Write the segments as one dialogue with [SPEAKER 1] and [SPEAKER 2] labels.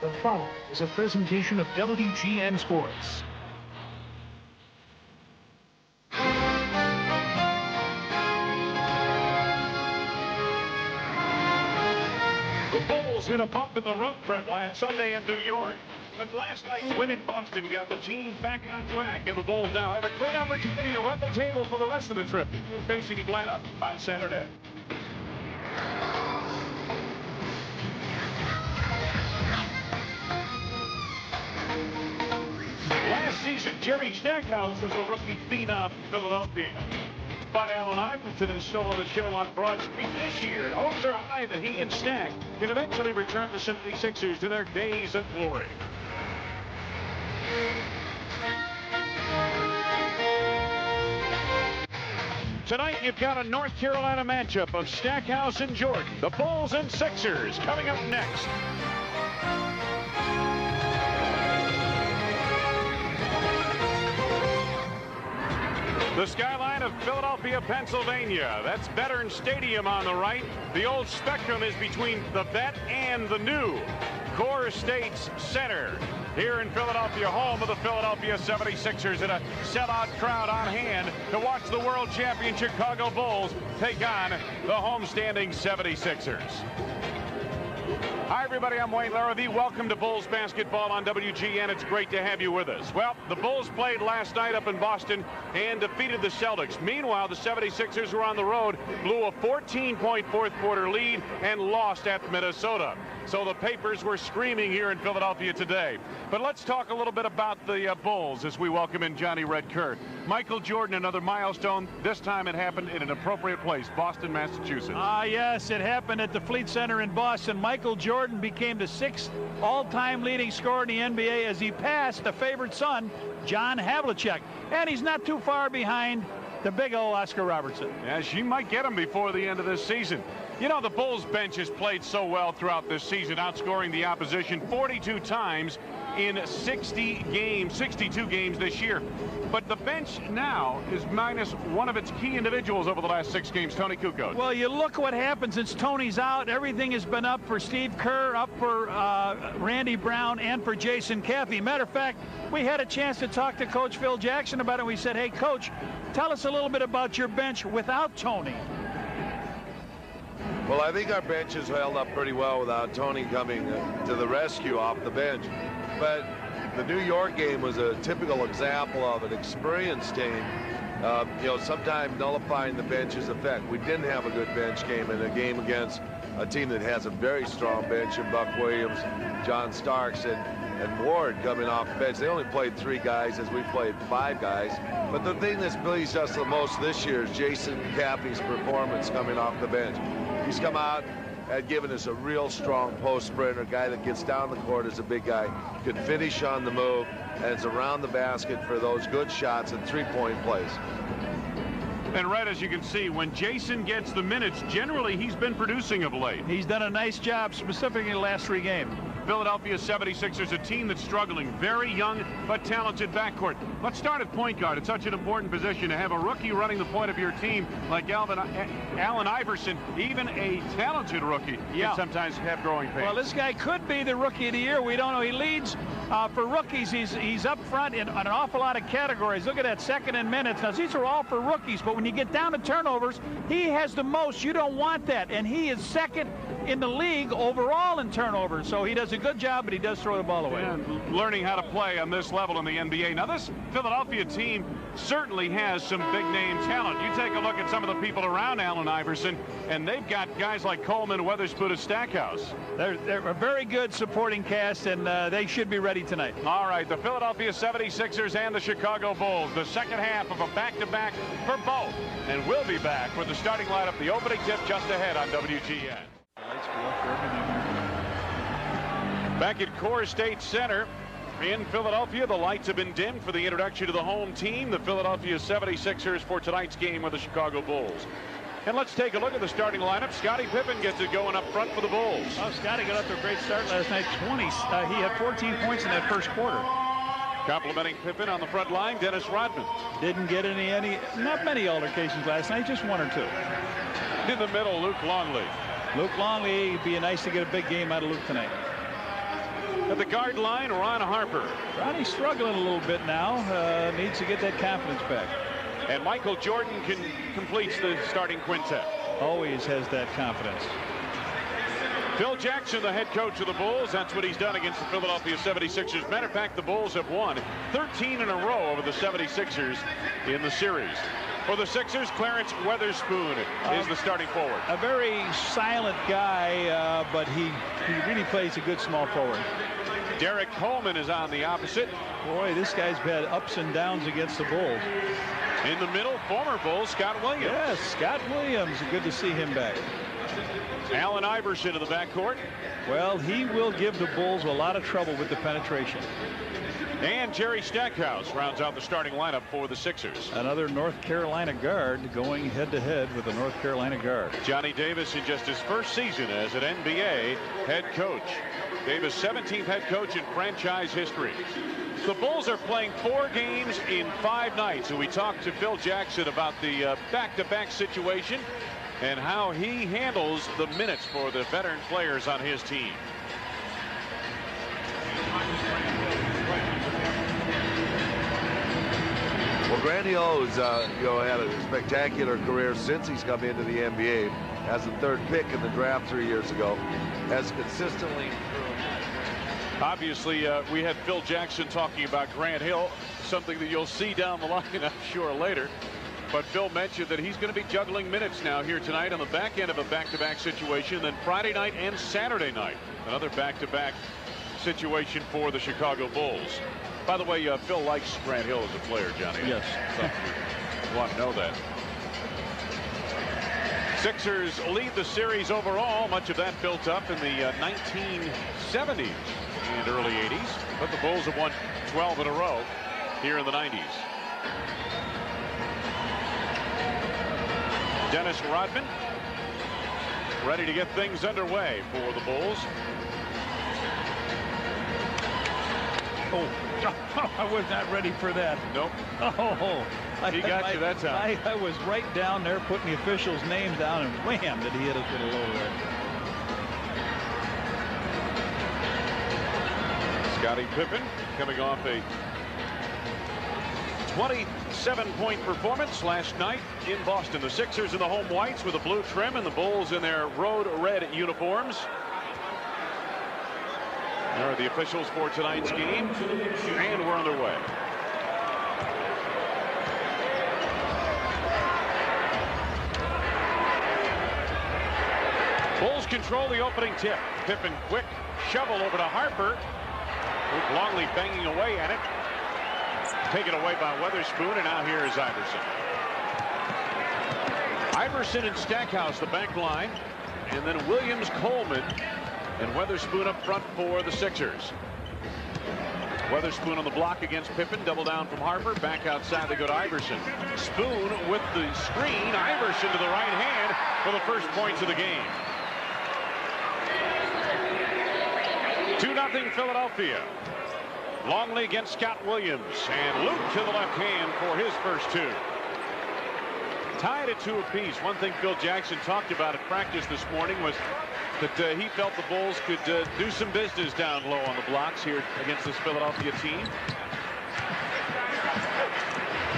[SPEAKER 1] The following is a presentation of WGN Sports.
[SPEAKER 2] The Bulls hit a bump in the road trip last Sunday in New York. But last night's win in Boston got the team back on track, and the Bulls now have a great opportunity to run the table for the rest of the trip, facing Atlanta on Saturday. Last season, Jerry Stackhouse was a rookie phenom in Philadelphia. But Allen Iverson is still on the show on Broad Street this year. Hopes are high that he and Stack can eventually return the 76ers to their days of glory. Tonight, you've got a North Carolina matchup of Stackhouse and Jordan. The Bulls and Sixers coming up next. The skyline of Philadelphia, Pennsylvania. That's Veterans Stadium on the right. The old Spectrum is between the vet and the new Core Estates Center. Here in Philadelphia, home of the Philadelphia 76ers, and a sellout crowd on hand to watch the world champion Chicago Bulls take on the homestanding 76ers. Hi, everybody. I'm Wayne Larrabee. Welcome to Bulls basketball on WGN. It's great to have you with us. Well, the Bulls played last night up in Boston and defeated the Celtics. Meanwhile, the 76ers were on the road, blew a 14-point fourth quarter lead, and lost at Minnesota. So the papers were screaming here in Philadelphia today. But let's talk a little bit about the Bulls as we welcome in Johnny Red Kerr. Michael Jordan, another milestone. This time it happened in an appropriate place, Boston, Massachusetts.
[SPEAKER 3] Yes, it happened at the Fleet Center in Boston. Michael Jordan became the 6th all-time leading scorer in the NBA as he passed the favorite son, John Havlicek. And he's not too far behind the big old Oscar Robertson.
[SPEAKER 2] Yeah, she might get him before the end of this season. You know, the Bulls bench has played so well throughout this season, outscoring the opposition 42 times in 62 games this year. But the bench now is minus one of its key individuals over the last 6 games, Tony Kukoc.
[SPEAKER 3] Well, you look what happened since Tony's out. Everything has been up for Steve Kerr, up for Randy Brown, and for Jason Caffey. Matter of fact, we had a chance to talk to Coach Phil Jackson about it. We said, hey, Coach, tell us a little bit about your bench without Tony.
[SPEAKER 4] Well, I think our bench has held up pretty well without Tony coming to the rescue off the bench. But the New York game was a typical example of an experienced team, sometimes nullifying the bench's effect. We didn't have a good bench game in a game against a team that has a very strong bench in Buck Williams, John Starks, and Ward coming off the bench. They only played 3 guys as we played 5 guys. But the thing that's pleased us the most this year is Jason Caffey's performance coming off the bench. He's come out and given us a real strong post sprinter, guy that gets down the court as a big guy, can finish on the move, and is around the basket for those good shots and three-point plays.
[SPEAKER 2] And right, as you can see, when Jason gets the minutes, generally he's been producing of late.
[SPEAKER 3] He's done a nice job, specifically in the last 3 games.
[SPEAKER 2] Philadelphia 76ers, a team that's struggling. Very young but talented backcourt. Let's start at point guard. It's such an important position to have a rookie running the point of your team like Allen Iverson, even a talented rookie, can sometimes have growing pains.
[SPEAKER 3] Well, this guy could be the rookie of the year. We don't know. He leads for rookies. He's up front in an awful lot of categories. Look at that, second in minutes. Now, these are all for rookies, but when you get down to turnovers, he has the most. You don't want that, and he is second in the league overall in turnovers. So he does a good job, but he does throw the ball away.
[SPEAKER 2] And learning how to play on this level in the NBA. Now, this Philadelphia team certainly has some big-name talent. You take a look at some of the people around Allen Iverson, and they've got guys like Coleman, Weatherspoon, and Stackhouse.
[SPEAKER 3] They're a very good supporting cast, and they should be ready tonight.
[SPEAKER 2] All right, the Philadelphia 76ers and the Chicago Bulls. The second half of a back-to-back for both. And we'll be back with the starting lineup, the opening tip just ahead on WGN. Back at Core State Center in Philadelphia, the lights have been dimmed for the introduction to the home team, the Philadelphia 76ers, for tonight's game with the Chicago Bulls. And let's take a look at the starting lineup. Scottie Pippen gets it going up front for the Bulls.
[SPEAKER 3] Oh, Scottie got up to a great start last night. He had 14 points in that first quarter.
[SPEAKER 2] Complimenting Pippen on the front line, Dennis Rodman.
[SPEAKER 3] Didn't get not many altercations last night, just 1 or 2.
[SPEAKER 2] In the middle, Luke Longley.
[SPEAKER 3] Luke Longley, it'd be nice to get a big game out of Luke tonight.
[SPEAKER 2] At the guard line, Ron Harper.
[SPEAKER 3] Ronnie's struggling a little bit now. Needs to get that confidence back.
[SPEAKER 2] And Michael Jordan completes the starting quintet.
[SPEAKER 3] Always has that confidence.
[SPEAKER 2] Phil Jackson, the head coach of the Bulls. That's what he's done against the Philadelphia 76ers. Matter of fact, the Bulls have won 13 in a row over the 76ers in the series. For the Sixers, Clarence Weatherspoon is the starting forward.
[SPEAKER 3] A very silent guy, but he really plays a good small forward.
[SPEAKER 2] Derek Coleman is on the opposite.
[SPEAKER 3] Boy, this guy's had ups and downs against the Bulls.
[SPEAKER 2] In the middle, former Bull Scott Williams.
[SPEAKER 3] Yes, Scott Williams. Good to see him back.
[SPEAKER 2] Allen Iverson in the backcourt.
[SPEAKER 3] Well, he will give the Bulls a lot of trouble with the penetration.
[SPEAKER 2] And Jerry Stackhouse rounds out the starting lineup for the Sixers.
[SPEAKER 3] Another North Carolina guard going head-to-head with a North Carolina guard.
[SPEAKER 2] Johnny Davis in just his first season as an NBA head coach. Davis, 17th head coach in franchise history. The Bulls are playing 4 games in 5 nights. And we talked to Phil Jackson about the back-to-back situation and how he handles the minutes for the veteran players on his team.
[SPEAKER 4] Well, Grant Hill has had a spectacular career since he's come into the NBA as the 3rd pick in the draft 3 years ago. Has consistently improved.
[SPEAKER 2] Obviously, we had Phil Jackson talking about Grant Hill, something that you'll see down the line, I'm sure, later. But Phil mentioned that he's going to be juggling minutes now here tonight on the back end of a back-to-back situation. Then Friday night and Saturday night, another back-to-back situation for the Chicago Bulls. By the way, Phil likes Grant Hill as a player, Johnny.
[SPEAKER 3] Yes.
[SPEAKER 2] So you want to know that. Sixers lead the series overall. Much of that built up in the 1970s and early 80s. But the Bulls have won 12 in a row here in the 90s. Dennis Rodman ready to get things underway for the Bulls.
[SPEAKER 3] Oh, I was not ready for that.
[SPEAKER 2] Nope.
[SPEAKER 3] Oh,
[SPEAKER 2] he got you that time.
[SPEAKER 3] I was right down there putting the official's name down, and wham, did he hit us with a low there.
[SPEAKER 2] Scottie Pippen coming off a 27-point performance last night in Boston. The Sixers in the home whites with a blue trim and the Bulls in their road red uniforms. There are the officials for tonight's game, and we're underway. Bulls control the opening tip. Pippen quick shovel over to Harper. Luke Longley banging away at it. Taken away by Weatherspoon, and now here is Iverson. Iverson and Stackhouse, the back line, and then Williams, Coleman, and Weatherspoon up front for the Sixers. Weatherspoon on the block against Pippen. Double down from Harper. Back outside they go to Iverson. Spoon with the screen. Iverson to the right hand for the first points of the game. 2-0 Philadelphia. Longley against Scott Williams, and Luke to the left hand for his first 2. Tied at 2 apiece. One thing Phil Jackson talked about at practice this morning was that he felt the Bulls could do some business down low on the blocks here against this Philadelphia team.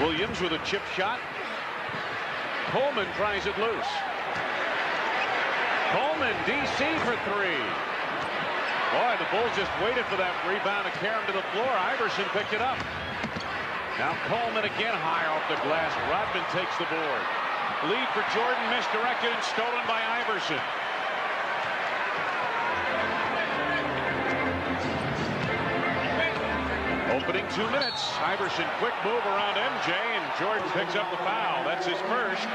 [SPEAKER 2] Williams with a chip shot. Coleman tries it loose. Coleman, DC for 3. Boy, the Bulls just waited for that rebound to carry him to the floor. Iverson picked it up. Now Coleman again high off the glass. Rodman takes the board. Lead for Jordan misdirected and stolen by Iverson. Opening 2 minutes. Iverson quick move around MJ, and Jordan picks up the foul. That's his first.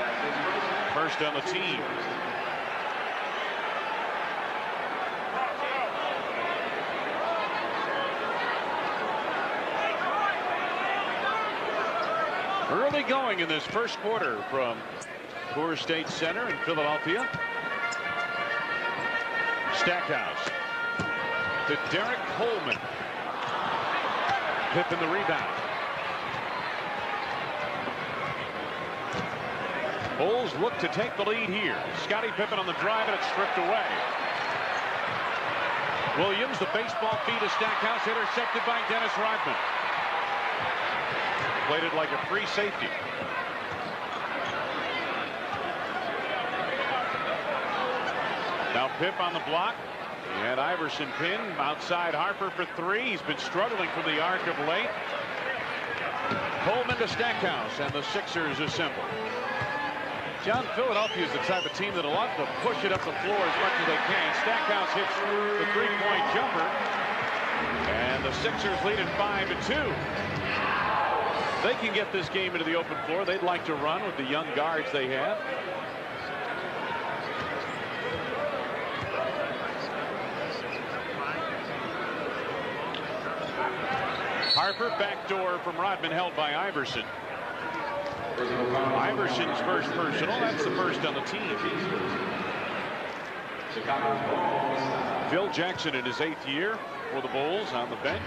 [SPEAKER 2] First on the team. Early going in this first quarter from Coors State Center in Philadelphia. Stackhouse to Derek Coleman. Pippen the rebound. Bulls look to take the lead here. Scottie Pippen on the drive, and it's stripped away. Williams, the baseball feed to Stackhouse, intercepted by Dennis Rodman. Played it like a free safety. Now Pip on the block. He had Iverson pinned outside Harper for three. He's been struggling from the arc of late. Coleman to Stackhouse, and the Sixers assemble. John, Philadelphia is the type of team that'll love to push it up the floor as much as they can. Stackhouse hits the three-point jumper, and the Sixers lead it 5-2. They can get this game into the open floor. They'd like to run with the young guards they have. Harper, backdoor from Rodman, held by Iverson. Iverson's first personal. That's the first on the team. Phil Jackson in his 8th year for the Bulls on the bench.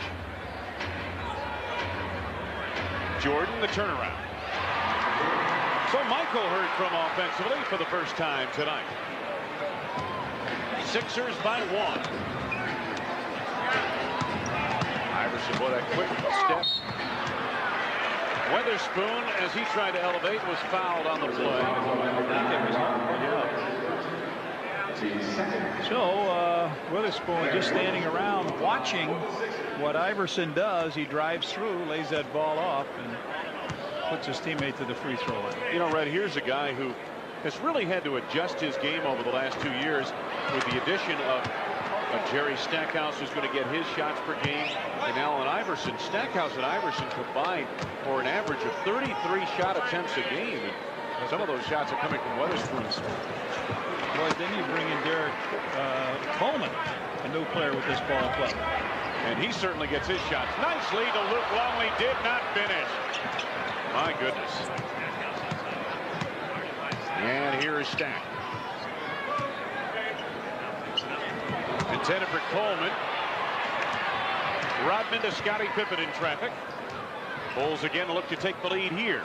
[SPEAKER 2] Jordan, the turnaround. So Michael heard from offensively for the first time tonight. Sixers by 1. Iverson, what a quick step. Weatherspoon, as he tried to elevate, was fouled on the play.
[SPEAKER 3] So Weatherspoon just standing around watching what Iverson does. He drives through, lays that ball off, and puts his teammate to the free throw line.
[SPEAKER 2] You know, Red, here's a guy who has really had to adjust his game over the last 2 years with the addition of Jerry Stackhouse, who's going to get his shots per game, and Allen Iverson. Stackhouse and Iverson combined for an average of 33 shot attempts a game, and some of those shots are coming from Weatherspoon's.
[SPEAKER 3] Boy, then you bring in Derek Coleman, a new player with this ball club.
[SPEAKER 2] And he certainly gets his shots. Nice lead to Luke Longley, did not finish. My goodness. And here is Stack. Intended for Coleman. Rodman to Scottie Pippen in traffic. Bulls again look to take the lead here.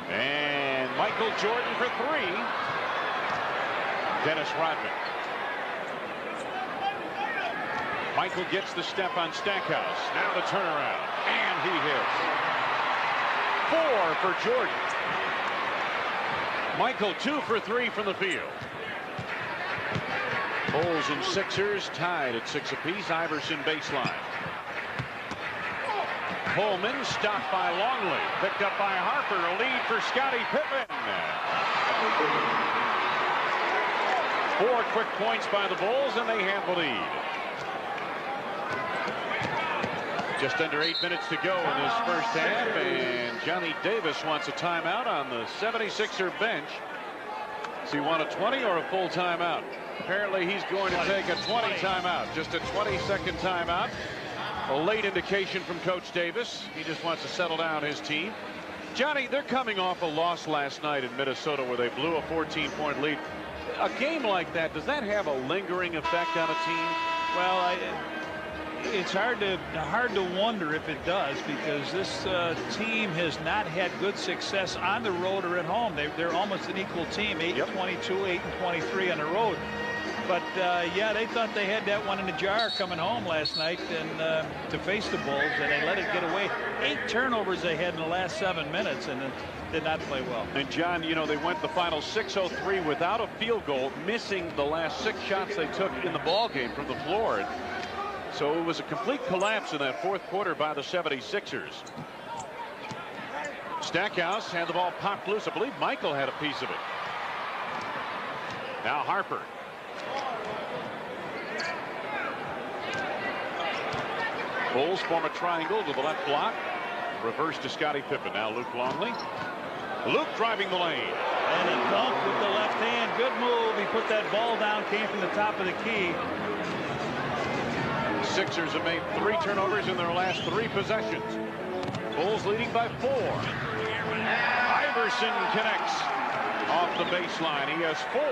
[SPEAKER 2] And Michael Jordan for three. Dennis Rodman. Michael gets the step on Stackhouse. Now the turnaround. And he hits. 4 for Jordan. Michael 2 for 3 from the field. Bulls and Sixers tied at 6 apiece. Iverson baseline. Coleman stopped by Longley. Picked up by Harper. A lead for Scottie Pippen. 4 quick points by the Bulls, and they have the lead. Just under 8 minutes to go in this first half, and Johnny Davis wants a timeout on the 76er bench. Does he want a 20 or a full timeout? Apparently he's going to take a 20 timeout. Just a 20-second timeout. A late indication from Coach Davis. He just wants to settle down his team. Johnny, they're coming off a loss last night in Minnesota where they blew a 14-point lead. A game like that, does that have a lingering effect on a team?
[SPEAKER 3] Well, it's hard to wonder if it does, because this team has not had good success on the road or at home. They're almost an equal team, 8-22, 8-23 on the road. But yeah, they thought they had that one in the jar coming home last night and to face the Bulls, and they let it get away. 8 turnovers they had in the last 7 minutes, and did not play well.
[SPEAKER 2] And John, you know, they went the final 6:03 without a field goal, missing the last 6 shots they took in the ball game from the floor. So it was a complete collapse in that 4th quarter by the 76ers. Stackhouse had the ball popped loose. I believe Michael had a piece of it. Now Harper. Bulls form a triangle to the left block. Reverse to Scottie Pippen. Now Luke Longley. Luke driving the lane.
[SPEAKER 3] And he dunked with the left hand. Good move. He put that ball down, came from the top of the key.
[SPEAKER 2] Sixers have made 3 turnovers in their last 3 possessions. Bulls leading by 4. Iverson connects off the baseline. He has 4.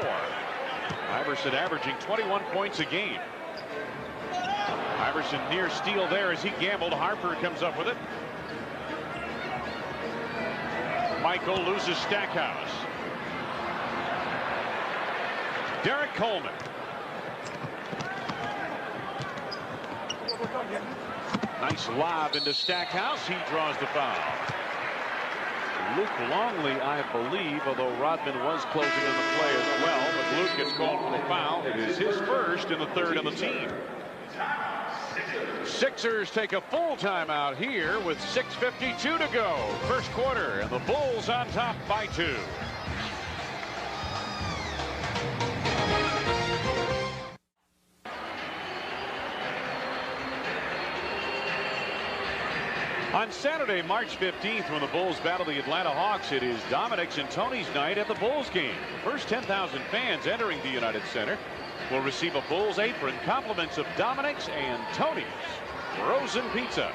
[SPEAKER 2] Iverson averaging 21 points a game. Iverson near steal there as he gambled. Harper comes up with it. Michael loses Stackhouse. Derek Coleman. Nice lob into Stackhouse. He draws the foul. Luke Longley, I believe, although Rodman was closing in the play as well, but Luke gets called for the foul. It is his first and the third on the team. Sixers take a full timeout here with 6:52 to go. First quarter, and the Bulls on top by 2. On Saturday, March 15th, when the Bulls battle the Atlanta Hawks, it is Dominic's and Tony's night at the Bulls game. The first 10,000 fans entering the United Center will receive a Bulls apron, compliments of Dominic's and Tony's frozen pizza.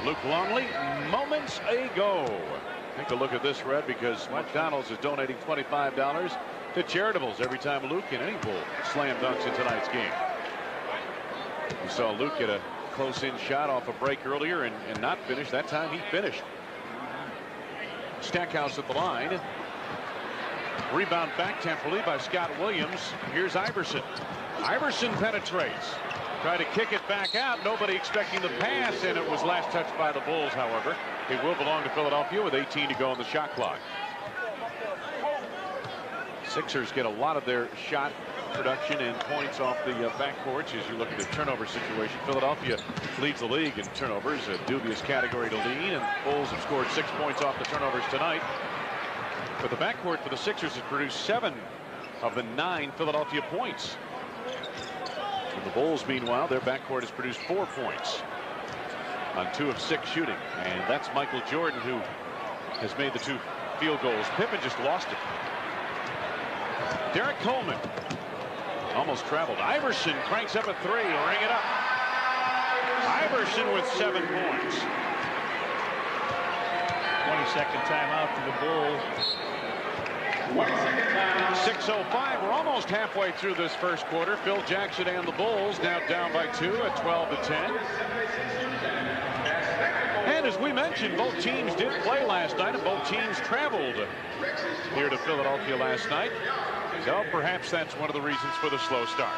[SPEAKER 2] Luke Longley, moments ago. Take a look at this, Red, because McDonald's is donating $25 to charitables every time Luke and any Bull slam dunks in tonight's game. We saw Luke get a close-in shot off a break earlier and not finish. That time he finished. Stackhouse at the line. Rebound back temporarily by Scott Williams. Here's Iverson. Iverson penetrates. Tried to kick it back out. Nobody expecting the pass, and it was last touched by the Bulls, however. It will belong to Philadelphia with 18 to go on the shot clock. Sixers get a lot of their shot production and points off the backcourts as you look at the turnover situation. Philadelphia leads the league in turnovers, a dubious category to lead, and Bulls have scored 6 points off the turnovers tonight. But the backcourt for the Sixers has produced 7 of the 9 Philadelphia points. And the Bulls, meanwhile, their backcourt has produced 4 points on 2 of 6 shooting, and that's Michael Jordan, who has made the 2 field goals. Pippen just lost it. Derek Coleman almost traveled. Iverson cranks up a 3. Ring it up. Iverson with 7 points.
[SPEAKER 3] 20-second timeout for the Bulls.
[SPEAKER 2] 6:05. We're almost halfway through this first quarter. Phil Jackson and the Bulls now down by 2 at 12-10. And as we mentioned, both teams did play last night, and both teams traveled here to Philadelphia last night. So perhaps that's one of the reasons for the slow start.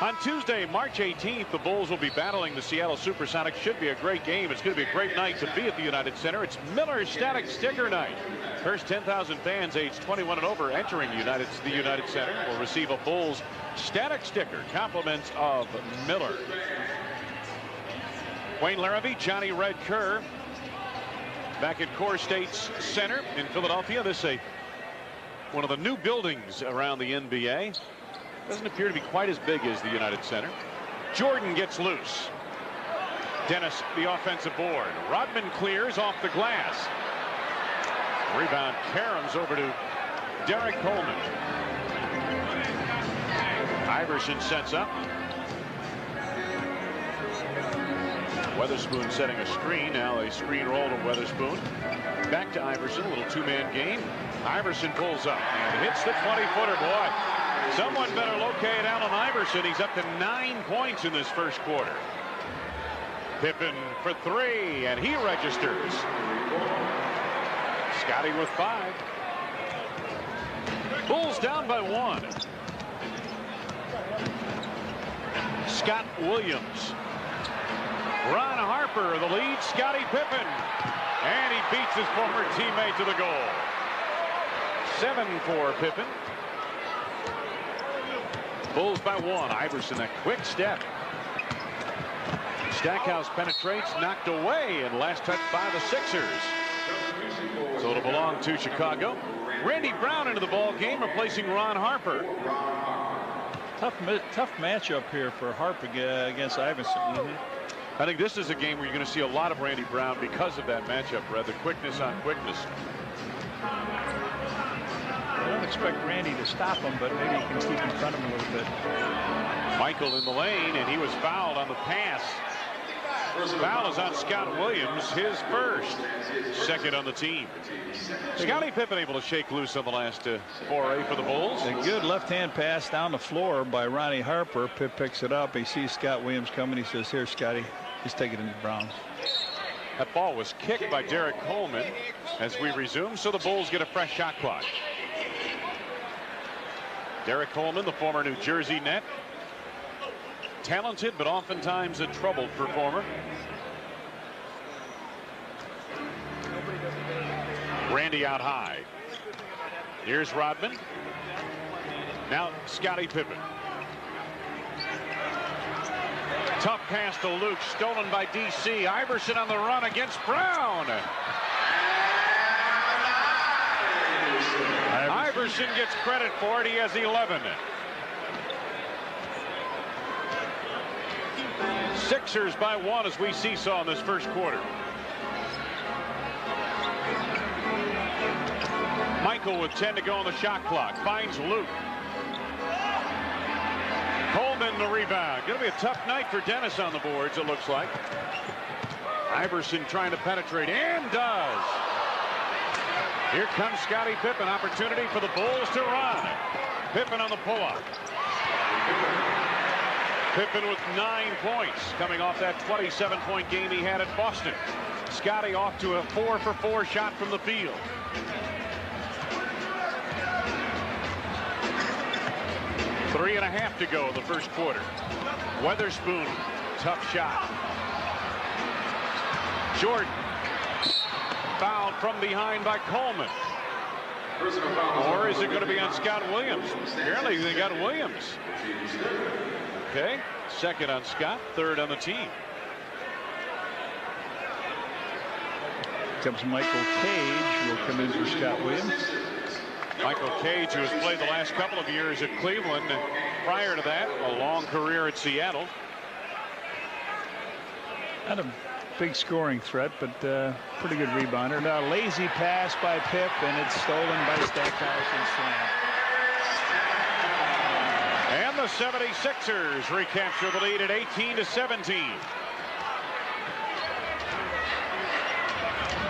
[SPEAKER 2] On Tuesday, March 18th, the Bulls will be battling the Seattle Supersonics. Should be a great game. It's going to be a great night to be at the United Center. It's Miller Static Sticker Night. First 10,000 fans aged 21 and over entering the United Center will receive a Bulls static sticker, compliments of Miller. Wayne Larrabee, Johnny Red Kerr, back at Core States Center in Philadelphia. This is one of the new buildings around the NBA. Doesn't appear to be quite as big as the United Center. Jordan gets loose. Dennis, the offensive board. Rodman clears off the glass. Rebound caroms over to Derek Coleman. Iverson sets up. Weatherspoon setting a screen. Now a screen roll to Weatherspoon. Back to Iverson. A little 2-man game. Iverson pulls up and hits the 20-footer. Boy, someone better locate Allen Iverson. He's up to 9 points in this first quarter. Pippen for 3, and he registers. Scotty with 5. Bulls down by 1. Scott Williams. Ron Harper the lead. Scottie Pippen. And he beats his former teammate to the goal. 7 for Pippen. Bulls by 1. Iverson, a quick step. Stackhouse penetrates, knocked away, and last touch by the Sixers. So it'll belong to Chicago. Randy Brown into the ball game, replacing Ron Harper.
[SPEAKER 3] Tough matchup here for Harper against Iverson.
[SPEAKER 2] I think this is a game where you're going to see a lot of Randy Brown because of that matchup, Red. The quickness on quickness.
[SPEAKER 3] I don't expect Randy to stop him, but maybe he can keep in front of him a little bit.
[SPEAKER 2] Michael in the lane, and he was fouled on the pass. Foul is on Scott Williams, his first. Second on the team. Scottie Pippen able to shake loose on the last foray for the Bulls.
[SPEAKER 3] A good left-hand pass down the floor by Ronnie Harper. Pip picks it up. He sees Scott Williams coming. He says, "Here, Scotty." He's taking it into Brown.
[SPEAKER 2] That ball was kicked by Derek Coleman as we resume, so the Bulls get a fresh shot clock. Derek Coleman, the former New Jersey Net. talented but oftentimes a troubled performer. Randy out high. Here's Rodman. Now Scottie Pippen. Tough pass to Luke, stolen by DC. Iverson on the run against Brown. Iverson gets credit for it. He has 11. Sixers by 1 as we seesaw in this first quarter. Michael with 10 to go on the shot clock. Finds Luke. Coleman the rebound. Going to be a tough night for Dennis on the boards, it looks like. Iverson trying to penetrate, and does. Here comes Scottie Pippen. Opportunity for the Bulls to run. Pippen on the pull-up. Pippen with 9 points coming off that 27-point game he had at Boston. Scottie off to a 4-for-4 shot from the field. Three and a half to go in the first quarter. Weatherspoon, tough shot. Jordan fouled from behind by Coleman. Or is it going to be on Scott Williams? Apparently they got Williams. Okay, second on Scott, third on the team.
[SPEAKER 3] Comes Michael Cage, will come in for Scott Williams.
[SPEAKER 2] Michael Cage, who has played the last couple of years at Cleveland, and prior to that, a long career at Seattle.
[SPEAKER 3] Not a big scoring threat, but pretty good rebounder. Now, lazy pass by Pip, and it's stolen by Stackhouse and slam.
[SPEAKER 2] And the 76ers recapture the lead at 18-17.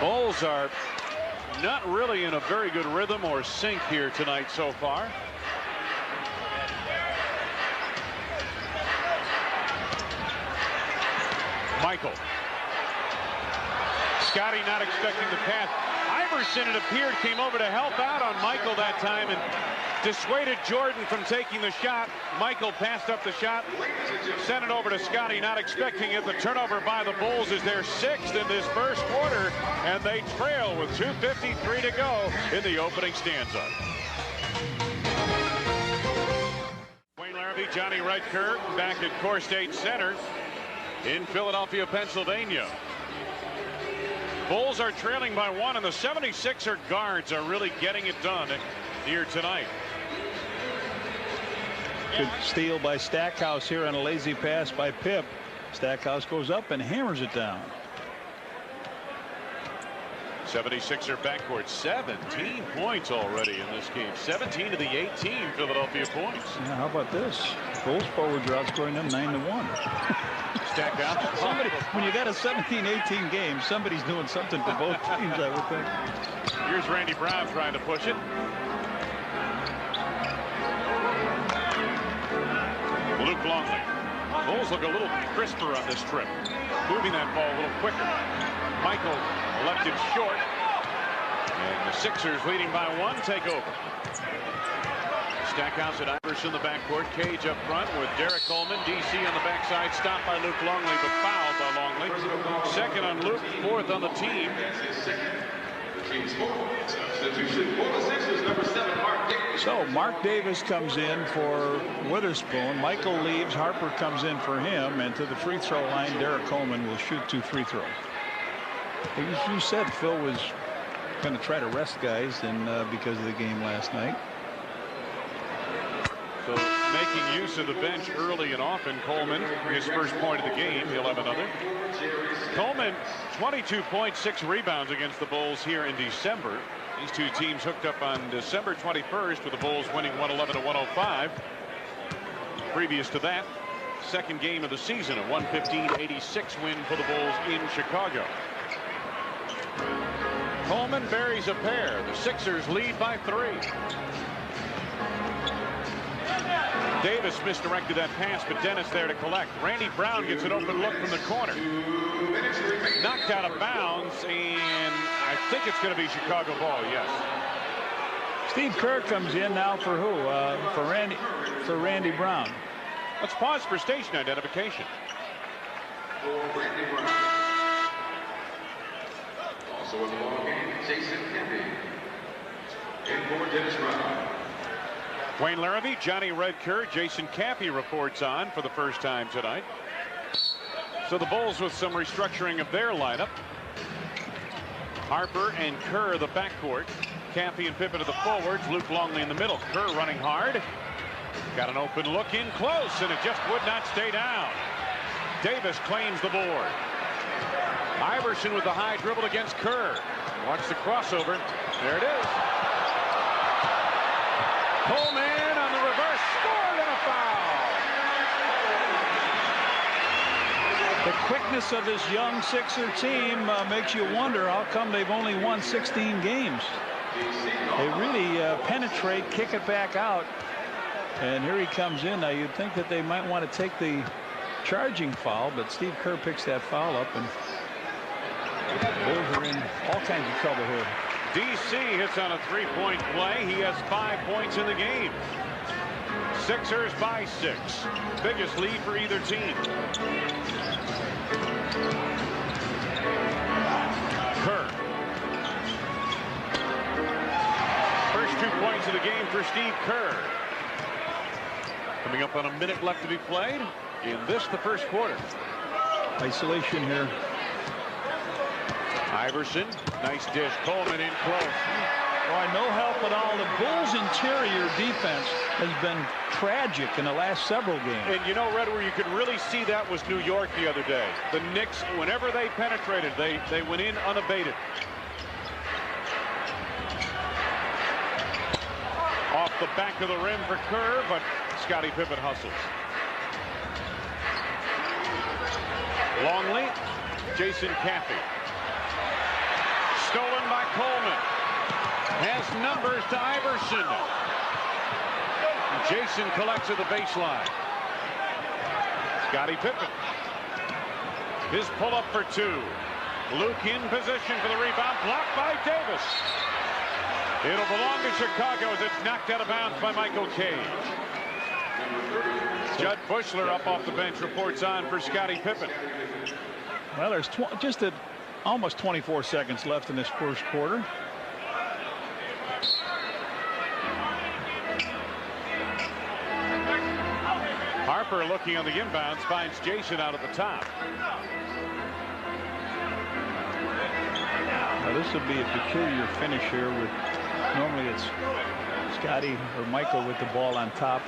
[SPEAKER 2] Bulls are not really in a very good rhythm or sync here tonight so far. Michael. Scottie not expecting the pass. Iverson, it appeared, came over to help out on Michael that time and dissuaded Jordan from taking the shot. Michael passed up the shot, sent it over to Scottie, not expecting it. The turnover by the Bulls is their 6th in this first quarter, and they trail with 2:53 to go in the opening stanza. Wayne Larrabee, Johnny Redkirk back at Core State Center in Philadelphia, Pennsylvania. Bulls are trailing by 1, and the 76er guards are really getting it done here tonight.
[SPEAKER 3] Good steal by Stackhouse here on a lazy pass by Pip. Stackhouse goes up and hammers it down.
[SPEAKER 2] 76er backcourt, 17 points already in this game. 17 to the 18 Philadelphia points.
[SPEAKER 3] Yeah, how about this? Bulls forwards are outscoring them 9-1.
[SPEAKER 2] Stackhouse.
[SPEAKER 3] Somebody, when you got a 17-18 game, somebody's doing something for both teams, I would think.
[SPEAKER 2] Here's Randy Brown trying to push it. Luke Longley. Bulls look a little crisper on this trip, moving that ball a little quicker. Michael left it short, and the Sixers leading by 1 take over. Stackhouse and Iverson in the backcourt. Cage up front with Derek Coleman. DC on the backside, stopped by Luke Longley, but fouled by Longley. Second on Luke, 4th on the team.
[SPEAKER 3] So Mark Davis comes in for Witherspoon. Michael leaves. Harper comes in for him. And to the free throw line, Derek Coleman will shoot 2 free throws. As you said, Phil was going to try to rest guys because of the game last night.
[SPEAKER 2] So making use of the bench early and often. Coleman, his first point of the game. He'll have another. Coleman, 22 points, 6 rebounds against the Bulls here in December. These two teams hooked up on December 21st with the Bulls winning 111-105. Previous to that, second game of the season, a 115-86 win for the Bulls in Chicago. Coleman buries a pair. The Sixers lead by 3. Davis misdirected that pass, but Dennis there to collect. Randy Brown gets an open look from the corner. Knocked out of bounds, and I think it's going to be Chicago ball, yes.
[SPEAKER 3] Steve Kerr comes in now for who? For Randy Brown.
[SPEAKER 2] Let's pause for station identification.
[SPEAKER 5] Also in the ball game, Jason Cappy. And for Dennis Brown.
[SPEAKER 2] Wayne Larrabee, Johnny Red Kerr, Jason Cappy reports on for the first time tonight. So the Bulls with some restructuring of their lineup. Harper and Kerr the backcourt. Cappy and Pippen to the forwards. Luke Longley in the middle. Kerr running hard. Got an open look in close, and it just would not stay down. Davis claims the board. Iverson with the high dribble against Kerr. Watch the crossover. There it is. Coleman on the reverse, scored, and a foul.
[SPEAKER 3] The quickness of this young Sixer team makes you wonder how come they've only won 16 games. They really penetrate, kick it back out, and here he comes in. Now you'd think that they might want to take the charging foul, but Steve Kerr picks that foul up, and Bulls are in all kinds of trouble here.
[SPEAKER 2] DC hits on a three-point play. He has 5 points in the game. Sixers by 6. Biggest lead for either team. Kerr. First 2 points of the game for Steve Kerr. Coming up on a minute left to be played in this, the first quarter.
[SPEAKER 3] Isolation here.
[SPEAKER 2] Iverson, nice dish. Coleman in close.
[SPEAKER 3] Boy, no help at all. The Bulls' interior defense has been tragic in the last several games.
[SPEAKER 2] And you know, Red, where you could really see that was New York the other day. The Knicks, whenever they penetrated, they went in unabated. Off the back of the rim for Kerr, but Scottie Pippen hustles. Longley, Jason Cappy. Stolen by Coleman. Has numbers to Iverson. Jason collects at the baseline. Scottie Pippen. His pull-up for 2. Luke in position for the rebound. Blocked by Davis. It'll belong to Chicago as it's knocked out of bounds by Michael Cage. Judd Bushler up off the bench reports on for Scottie Pippen.
[SPEAKER 3] Well, there's just almost 24 seconds left in this first quarter.
[SPEAKER 2] Harper looking on the inbounds, finds Jason out at the top.
[SPEAKER 3] Now this would be a peculiar finish here. With normally it's Scottie or Michael with the ball on top.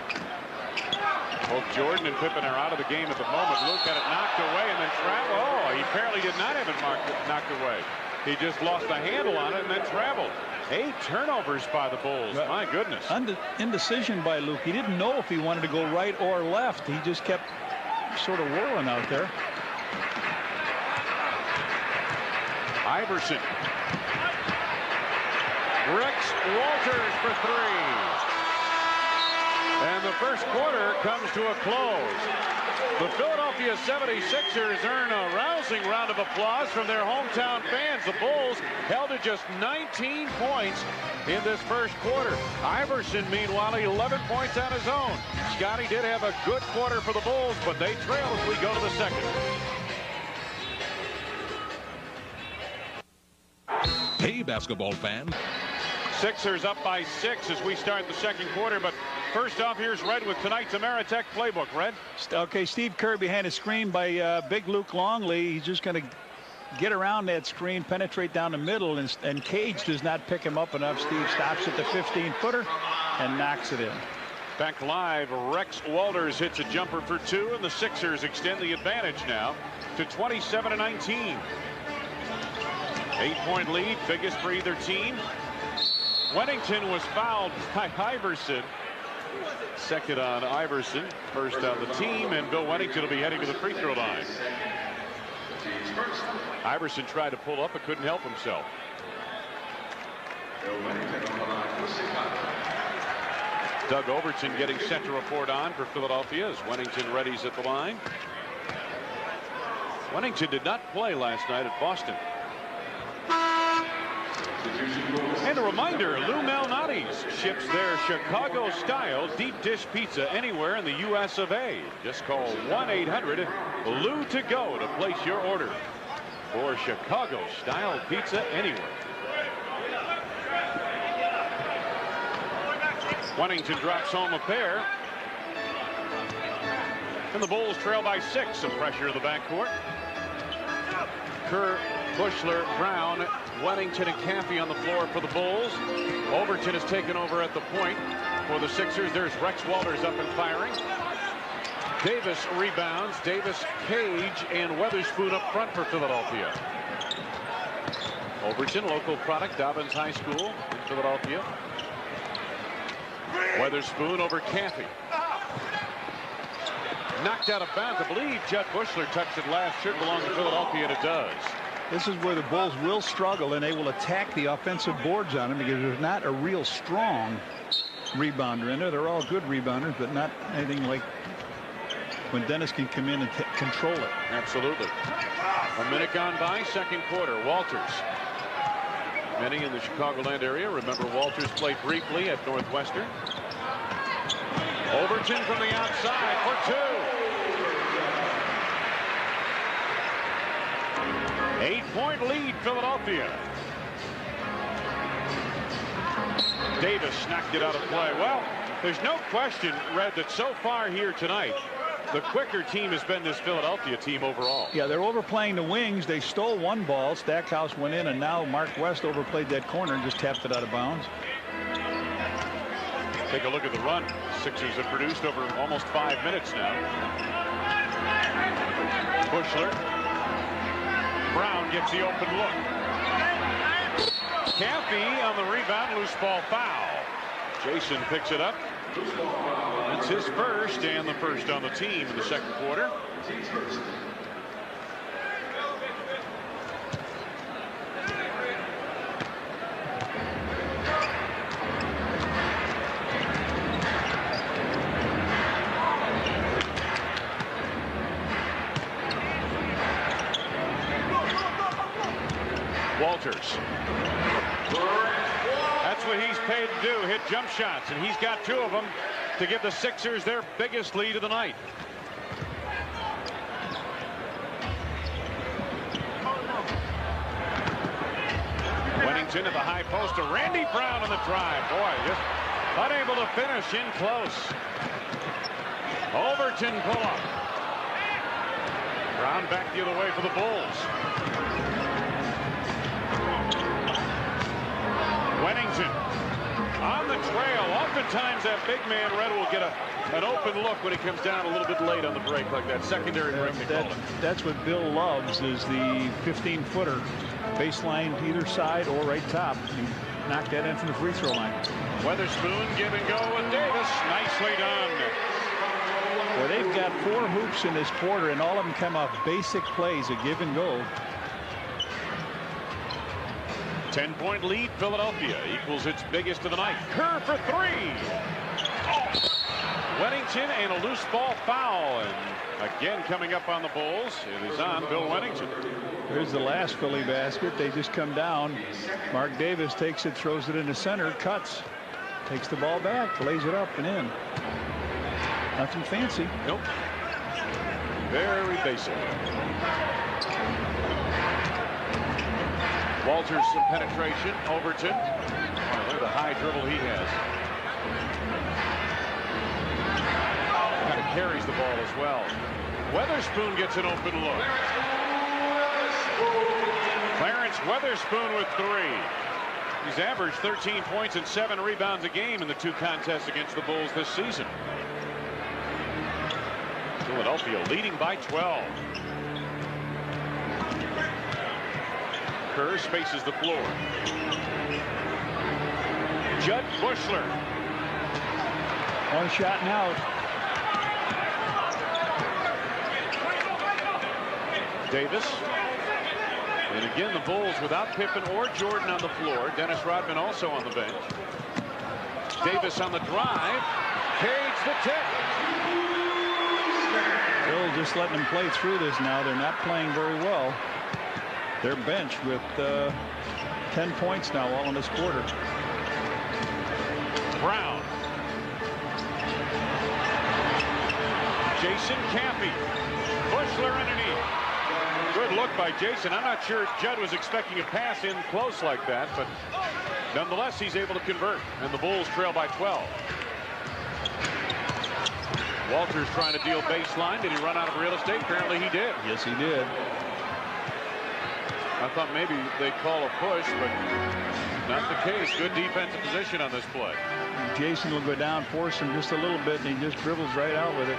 [SPEAKER 2] Both Jordan and Pippen are out of the game at the moment. Luke had it knocked away and then traveled. Oh, he apparently did not have it knocked away. He just lost a handle on it and then traveled. 8 turnovers by the Bulls. My goodness.
[SPEAKER 3] Indecision by Luke. He didn't know if he wanted to go right or left. He just kept sort of whirling out there.
[SPEAKER 2] Iverson. Rex Walters for 3. And the first quarter comes to a close. The Philadelphia 76ers earn a rousing round of applause from their hometown fans. The Bulls held to just 19 points in this first quarter. Iverson, meanwhile, 11 points on his own. Scottie did have a good quarter for the Bulls, but they trail as we go to the second.
[SPEAKER 6] Hey, basketball fan.
[SPEAKER 2] Sixers up by 6 as we start the second quarter, but first off, here's Red with tonight's Ameritech playbook. Red.
[SPEAKER 3] Okay, Steve Kerr behind a screen by big Luke Longley. He's just going to get around that screen, penetrate down the middle, and Cage does not pick him up enough. Steve stops at the 15-footer and knocks it in.
[SPEAKER 2] Back live, Rex Walters hits a jumper for 2, and the Sixers extend the advantage now to 27-19. 8-point lead, biggest for either team. Wennington was fouled by Iverson. Second on Iverson, first on the team, and Bill Wennington will be heading to the free throw line. Iverson tried to pull up but couldn't help himself. Doug Overton getting set to report on for Philadelphia as Wennington readies at the line. Wennington did not play last night at Boston. And And a reminder, Lou Malnati's ships their Chicago-style deep dish pizza anywhere in the U.S. of A. Just call 1-800-LOU-TO-GO to place your order for Chicago-style pizza anywhere. Wennington drops home a pair. And the Bulls trail by 6. Some pressure in the backcourt. Kerr, Bushler, Brown, Wennington, and Caffey on the floor for the Bulls. Overton has taken over at the point for the Sixers. There's Rex Walters up and firing. Davis rebounds. Davis, Cage, and Weatherspoon up front for Philadelphia. Overton, local product, Dobbins High School in Philadelphia. Weatherspoon over Caffey. Knocked out of bounds. I believe Judd Bushler touched it last. Should belong to Philadelphia, and it does.
[SPEAKER 3] This is where the Bulls will struggle, and they will attack the offensive boards on him because there's not a real strong rebounder in there. They're all good rebounders, but not anything like when Dennis can come in and control it.
[SPEAKER 2] Absolutely. A minute gone by, second quarter. Walters. Many in the Chicagoland area remember Walters played briefly at Northwestern. Overton from the outside for 2. 8-point lead, Philadelphia. Davis knocked it out of play. Well, there's no question, Red, that so far here tonight, the quicker team has been this Philadelphia team overall.
[SPEAKER 3] Yeah, they're overplaying the wings. They stole one ball. Stackhouse went in, and now Mark West overplayed that corner and just tapped it out of bounds.
[SPEAKER 2] Take a look at the run Sixers have produced over almost 5 minutes now. Bushler. Brown gets the open look. Caffey on the rebound, loose ball foul. Jason picks it up. That's his first, and the first on the team in the second quarter. Walters. That's what he's paid to do, hit jump shots, and he's got 2 of them to give the Sixers their biggest lead of the night. Wennington at the high post to Randy Brown on the drive. Boy, just unable to finish, in close. Overton pull up. Brown back the other way for the Bulls. Wennington on the trail. Oftentimes that big man, Red, will get an open look when he comes down a little bit late on the break, like that secondary break.
[SPEAKER 3] That's what Bill loves, is the 15-footer. Baseline either side or right top. He knocked that in from the free throw line.
[SPEAKER 2] Weatherspoon give and go with Davis. Nicely done.
[SPEAKER 3] Well, they've got 4 hoops in this quarter, and all of them come off basic plays, a give and go.
[SPEAKER 2] 10-point lead, Philadelphia equals its biggest of the night. Kerr for 3. Wennington and a loose ball foul, and again coming up on the Bulls. It is on Bill Wennington.
[SPEAKER 3] Here's the last Philly basket. They just come down. Mark Davis takes it, throws it into center, cuts, takes the ball back, lays it up and in. Nothing fancy.
[SPEAKER 2] Nope. Very basic. Walters, some penetration. Overton. Oh, look at the high dribble he has. Kind of carries the ball as well. Weatherspoon gets an open look. Clarence Weatherspoon with 3. He's averaged 13 points and 7 rebounds a game in the 2 contests against the Bulls this season. Philadelphia leading by 12. Kerr spaces the floor. Judd Bushler.
[SPEAKER 3] 1 shot and out.
[SPEAKER 2] Davis. And again, the Bulls without Pippen or Jordan on the floor. Dennis Rodman also on the bench. Davis on the drive. Cage the tip.
[SPEAKER 3] Bill just letting them play through this now. They're not playing very well. Their bench with 10 points now, all in this quarter.
[SPEAKER 2] Brown. Jason Campy. Bushler underneath. Good look by Jason. I'm not sure Judd was expecting a pass in close like that, but nonetheless, he's able to convert, and the Bulls trail by 12. Walters trying to deal baseline. Did he run out of real estate? Apparently he did.
[SPEAKER 3] Yes, he did.
[SPEAKER 2] I thought maybe they'd call a push, but not the case. Good defensive position on this play.
[SPEAKER 3] Jason will go down, force him just a little bit, and he just dribbles right out with it.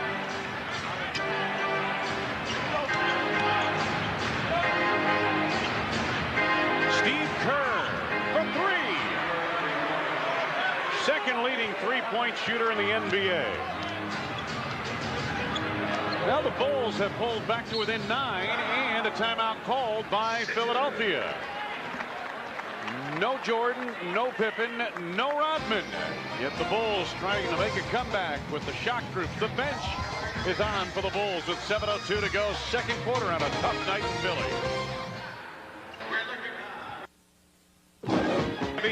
[SPEAKER 2] Steve Kerr for three. Second leading three-point shooter in the NBA. Now the Bulls have pulled back to within 9, and a timeout called by Philadelphia. No Jordan, no Pippen, no Rodman. Yet the Bulls trying to make a comeback with the shock troops. The bench is on for the Bulls with 7:02 to go. Second quarter on a tough night in Philly.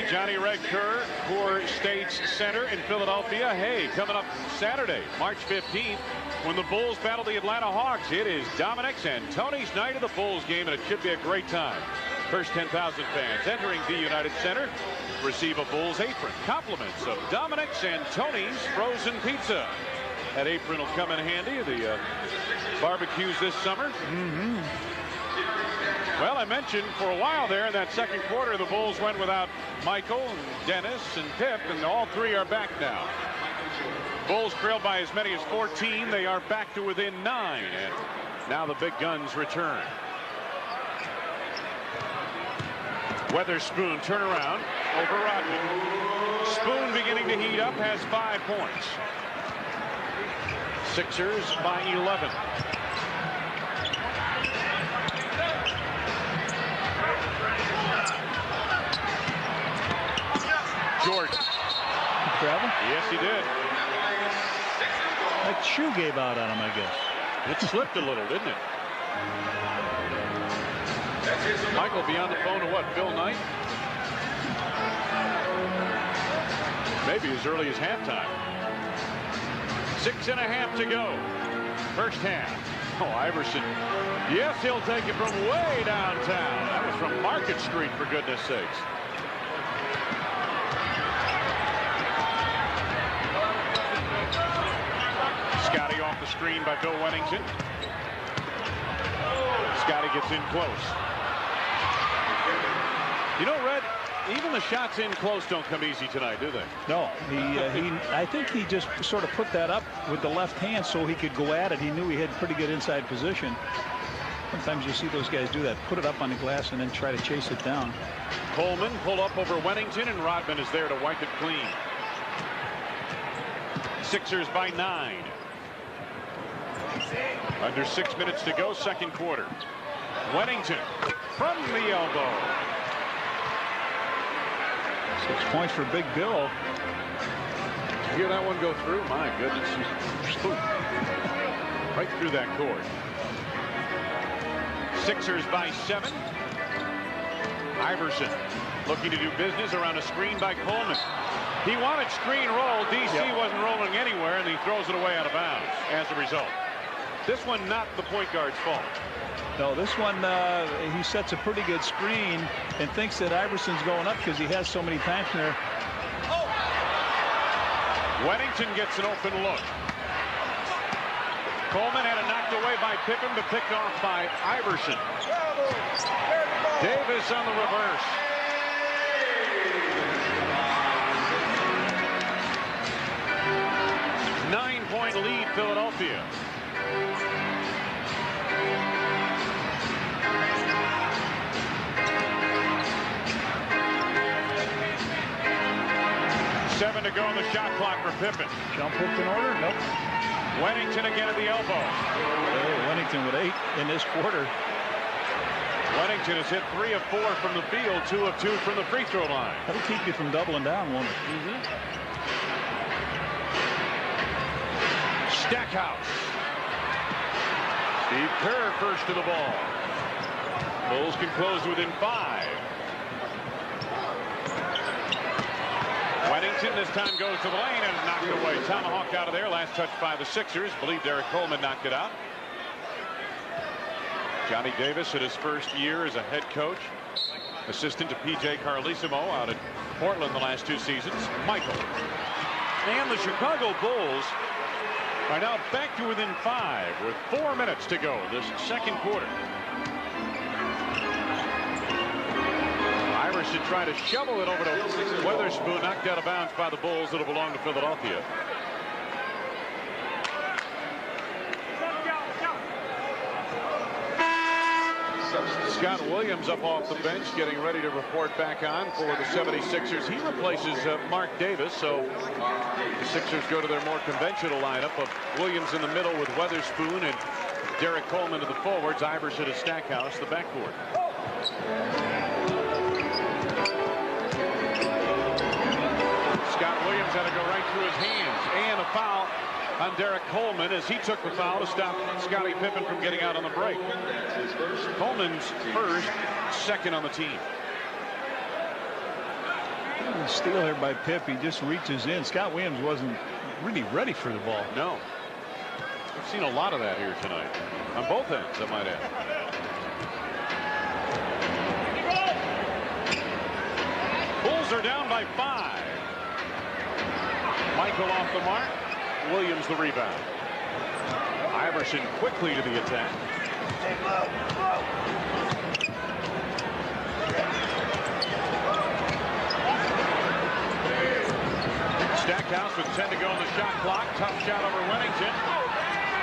[SPEAKER 2] Johnny Red Kerr for State's Center in Philadelphia. Hey, coming up Saturday, March 15th, when the Bulls battle the Atlanta Hawks. It is Dominic's and Tony's night of the Bulls game, and it should be a great time. First 10,000 fans entering the United Center receive a Bulls apron. Compliments of Dominic's and Tony's frozen pizza. That apron will come in handy. The barbecues this summer. Well, I mentioned for a while there in that second quarter, the Bulls went without Michael and Dennis and Pip, and all three are back now. Bulls trailed by as many as 14. They are back to within 9, and now the big guns return. Weatherspoon turnaround over Rodman. Spoon beginning to heat up, has 5 points. Sixers by 11. Jordan.
[SPEAKER 3] Travel?
[SPEAKER 2] Yes, he did.
[SPEAKER 3] That shoe gave out on him, I guess.
[SPEAKER 2] It slipped a little, didn't it? Michael be on the phone to what, Phil Knight? Maybe as early as halftime. 6.5 to go. First half. Oh, Iverson. Yes, he'll take it from way downtown. That was from Market Street, for goodness sakes. Scotty off the screen by Bill Wennington. Scotty gets in close. You know, Red, even the shots in close don't come easy tonight, do they?
[SPEAKER 3] No, I think he just sort of put that up with the left hand so he could go at it. He knew he had pretty good inside position. Sometimes you see those guys do that, put it up on the glass and then try to chase it down.
[SPEAKER 2] Coleman pull up over Wennington, and Rodman is there to wipe it clean. Sixers by 9. Under 6 minutes to go, second quarter. Wennington from the elbow.
[SPEAKER 3] 6 points for Big Bill.
[SPEAKER 2] Did you hear that one go through? My goodness. Right through that cord. Sixers by 7. Iverson looking to do business around a screen by Coleman. He wanted screen roll. DC wasn't rolling anywhere, and he throws it away out of bounds as a result. This one not the point guard's fault.
[SPEAKER 3] No, this one he sets a pretty good screen and thinks that Iverson's going up because he has so many times there.
[SPEAKER 2] Wennington gets an open look. Coleman had it knocked away by Pippen, but picked off by Iverson. Davis on the reverse. Nine-point lead, Philadelphia. Seven to go on the shot clock for Pippen.
[SPEAKER 3] Jump hook in order? Nope.
[SPEAKER 2] Wennington again at the elbow.
[SPEAKER 3] Oh, Wennington with 8 in this quarter.
[SPEAKER 2] Wennington has hit 3 of 4 from the field, 2 of 2 from the free throw line.
[SPEAKER 3] That'll keep you from doubling down, won't it?
[SPEAKER 2] Stackhouse. Steve Kerr first to the ball. Bulls can close within 5. Iverson this time goes to the lane and knocked it away. Tomahawk out of there. Last touch by the Sixers. Believe Derek Coleman knocked it out. Johnny Davis in his first year as a head coach. Assistant to P.J. Carlesimo out at Portland the last 2 seasons. Michael. And the Chicago Bulls are now back to within 5 with 4 minutes to go this second quarter. Iverson trying to shovel it over to Weatherspoon, knocked out of bounds by the Bulls. That'll belong to Philadelphia. Scott Williams up off the bench, getting ready to report back on for the 76ers. He replaces Mark Davis, so the Sixers go to their more conventional lineup of Williams in the middle with Weatherspoon and Derek Coleman to the forwards. Iverson to Stackhouse, the backcourt. Scott Williams had to go right through his hands, and a foul on Derek Coleman as he took the foul to stop Scottie Pippen from getting out on the break. Coleman's first, second on the team.
[SPEAKER 3] Steal here by Pip. He just reaches in. Scott Williams wasn't really ready for the ball.
[SPEAKER 2] No. We've seen a lot of that here tonight. On both ends, I might add. Bulls are down by 5. Michael off the mark. Williams the rebound. Iverson quickly to the attack. Stackhouse with 10 to go on the shot clock. Tough shot over Wennington.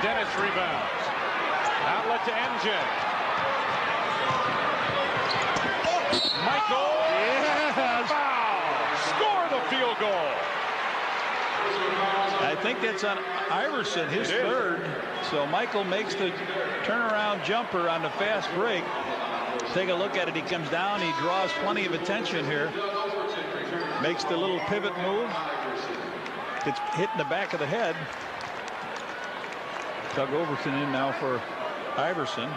[SPEAKER 2] Dennis rebounds. Outlet to MJ. Michael.
[SPEAKER 3] Yes.
[SPEAKER 2] Foul. Score the field goal.
[SPEAKER 3] I think that's on Iverson, his third. So Michael makes the turnaround jumper on the fast break. Take a look at it. He comes down. He draws plenty of attention here. Makes the little pivot move. Gets hit in the back of the head. Tug Overton in now for Iverson.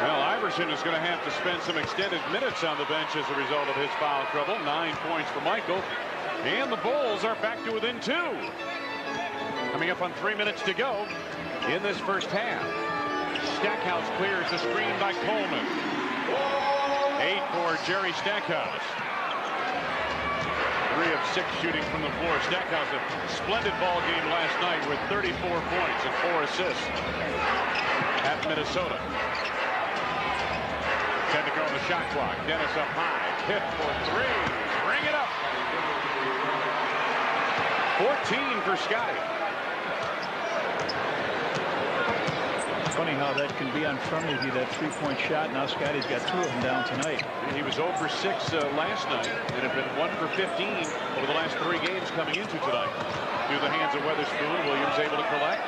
[SPEAKER 2] Well, Iverson is going to have to spend some extended minutes on the bench as a result of his foul trouble. 9 points for Michael. And the Bulls are back to within 2. Coming up on 3 minutes to go in this first half. Stackhouse clears the screen by Coleman. 8 for Jerry Stackhouse. 3 of 6 shooting from the floor. Stackhouse a splendid ball game last night with 34 points and 4 assists at Minnesota. 10 to go on the shot clock. Dennis up high. Hit for 3. Bring it up. 14 for Scotty.
[SPEAKER 3] Funny how that can be on front of you, that 3-point shot. Now Scotty's got 2 of them down tonight.
[SPEAKER 2] He was 0 for 6 last night and had been 1 for 15 over the last 3 games coming into tonight. Through the hands of Weatherspoon. Williams able to collect.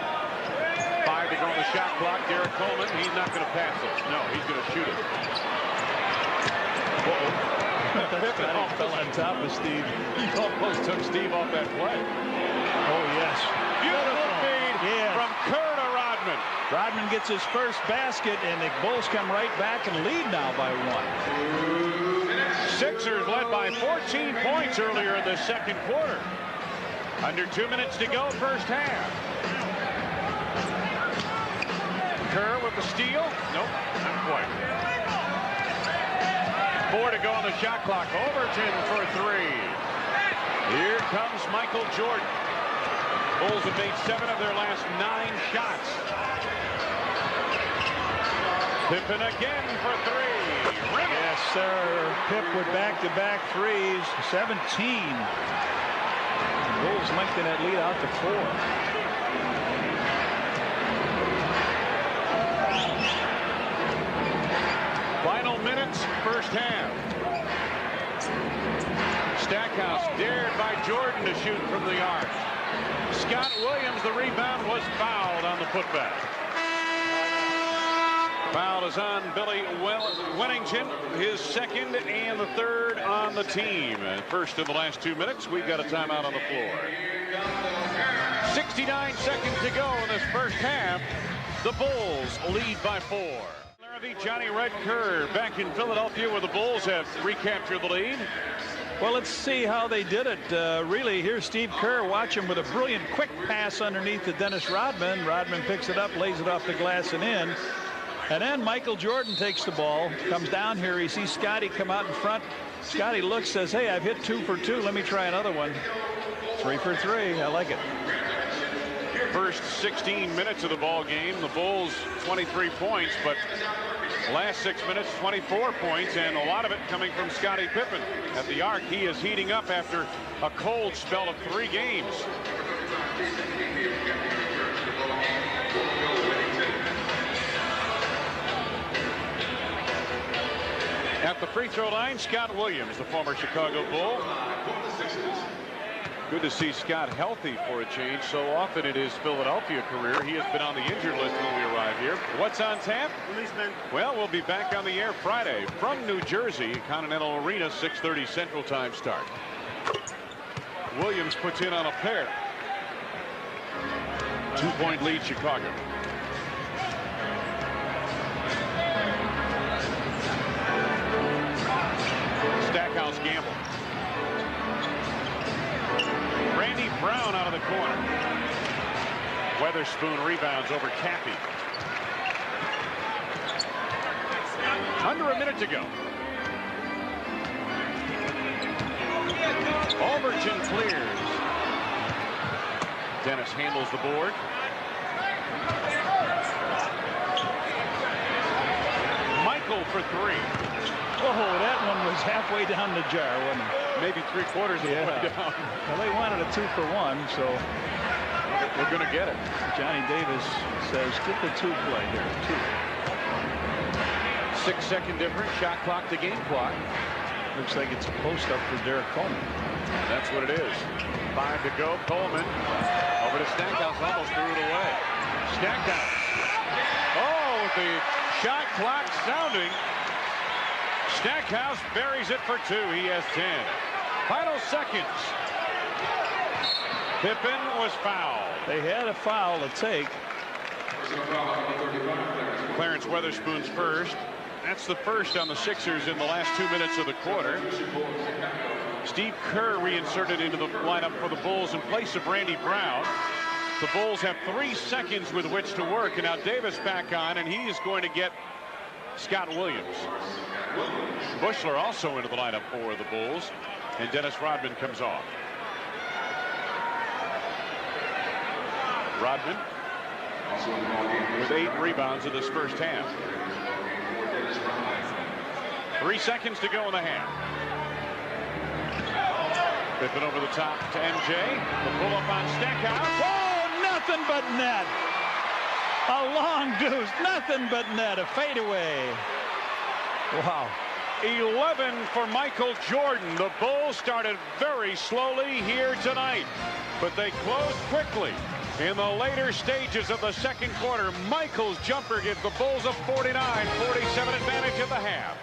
[SPEAKER 2] 5 to go on the shot clock. Derek Coleman, he's not going to pass it. No, he's going to shoot it.
[SPEAKER 3] Scotty fell on top of Steve.
[SPEAKER 2] He almost took Steve off that play.
[SPEAKER 3] Oh, yes.
[SPEAKER 2] Beautiful feed from Kerr to Rodman.
[SPEAKER 3] Rodman gets his first basket, and the Bulls come right back and lead now by 1.
[SPEAKER 2] Sixers led by 14 points earlier in the second quarter. Under 2 minutes to go, first half. Kerr with the steal. Nope, not quite. 4 to go on the shot clock. Overton for 3. Here comes Michael Jordan. Bulls have made 7 of their last 9 shots. Pippen again for 3.
[SPEAKER 3] Yes, sir. Pip with back-to-back threes. 17. The Bulls lengthen that lead out to 4.
[SPEAKER 2] Final minutes, first half. Stackhouse dared by Jordan to shoot from the arc. Scott Williams, the rebound, was fouled on the putback. Foul is on Billy Wennington, his second and the third on the team. And first in the last 2 minutes, we've got a timeout on the floor. 69 seconds to go in this first half. The Bulls lead by 4. Johnny Red Kerr back in Philadelphia where the Bulls have recaptured the lead.
[SPEAKER 3] Well, let's see how they did it. Really, here's Steve Kerr. Watch him with a brilliant quick pass underneath to Dennis Rodman. Rodman picks it up, lays it off the glass and in. And then Michael Jordan takes the ball, comes down here. He sees Scotty come out in front. Scotty looks, says, hey, I've hit 2 for 2. Let me try another one. 3 for 3. I like it.
[SPEAKER 2] First 16 minutes of the ball game, the Bulls 23 points, but last 6 minutes 24 points, and a lot of it coming from Scottie Pippen at the arc. He is heating up after a cold spell of 3 games. At the free throw line, Scott Williams, the former Chicago Bull. Good to see Scott healthy for a change. So often in his Philadelphia career, he has been on the injured list when we arrive here. What's on tap? Well, we'll be back on the air Friday from New Jersey, Continental Arena, 6:30 Central Time start. Williams puts in on a pair. 2-point lead, Chicago. Stackhouse gamble. Randy Brown out of the corner. Weatherspoon rebounds over Cappy. Under a minute to go. Overton clears. Dennis handles the board. Michael for 3.
[SPEAKER 3] Oh, that one was halfway down the jar, wasn't it?
[SPEAKER 2] Maybe 3/4 of the way down.
[SPEAKER 3] Well, they wanted a 2 for 1, so
[SPEAKER 2] we're going to get it.
[SPEAKER 3] Johnny Davis says, get the 2 play here, 2.
[SPEAKER 2] 6-second difference, shot clock to game clock.
[SPEAKER 3] Looks like it's a post-up for Derek Coleman.
[SPEAKER 2] That's what it is. 5 to go. Coleman over to Stackhouse, almost threw it away. Stackhouse. Oh, with the shot clock sounding. Stackhouse buries it for 2. He has 10. Final seconds. Pippen was fouled.
[SPEAKER 3] They had a foul to take.
[SPEAKER 2] Clarence Weatherspoon's first. That's the first on the Sixers in the last 2 minutes of the quarter. Steve Kerr reinserted into the lineup for the Bulls in place of Randy Brown. The Bulls have 3 seconds with which to work, and now Davis back on, and he is going to get Scott Williams. Bushler also into the lineup for the Bulls, and Dennis Rodman comes off. Rodman with 8 rebounds in this first half. 3 seconds to go in the half. Pippen over the top to MJ. The pull up on Stackhouse.
[SPEAKER 3] Oh, nothing but net. A long deuce, nothing but net, a fadeaway. Wow.
[SPEAKER 2] 11 for Michael Jordan. The Bulls started very slowly here tonight, but they closed quickly in the later stages of the second quarter. Michael's jumper gives the Bulls a 49-47 advantage at the half.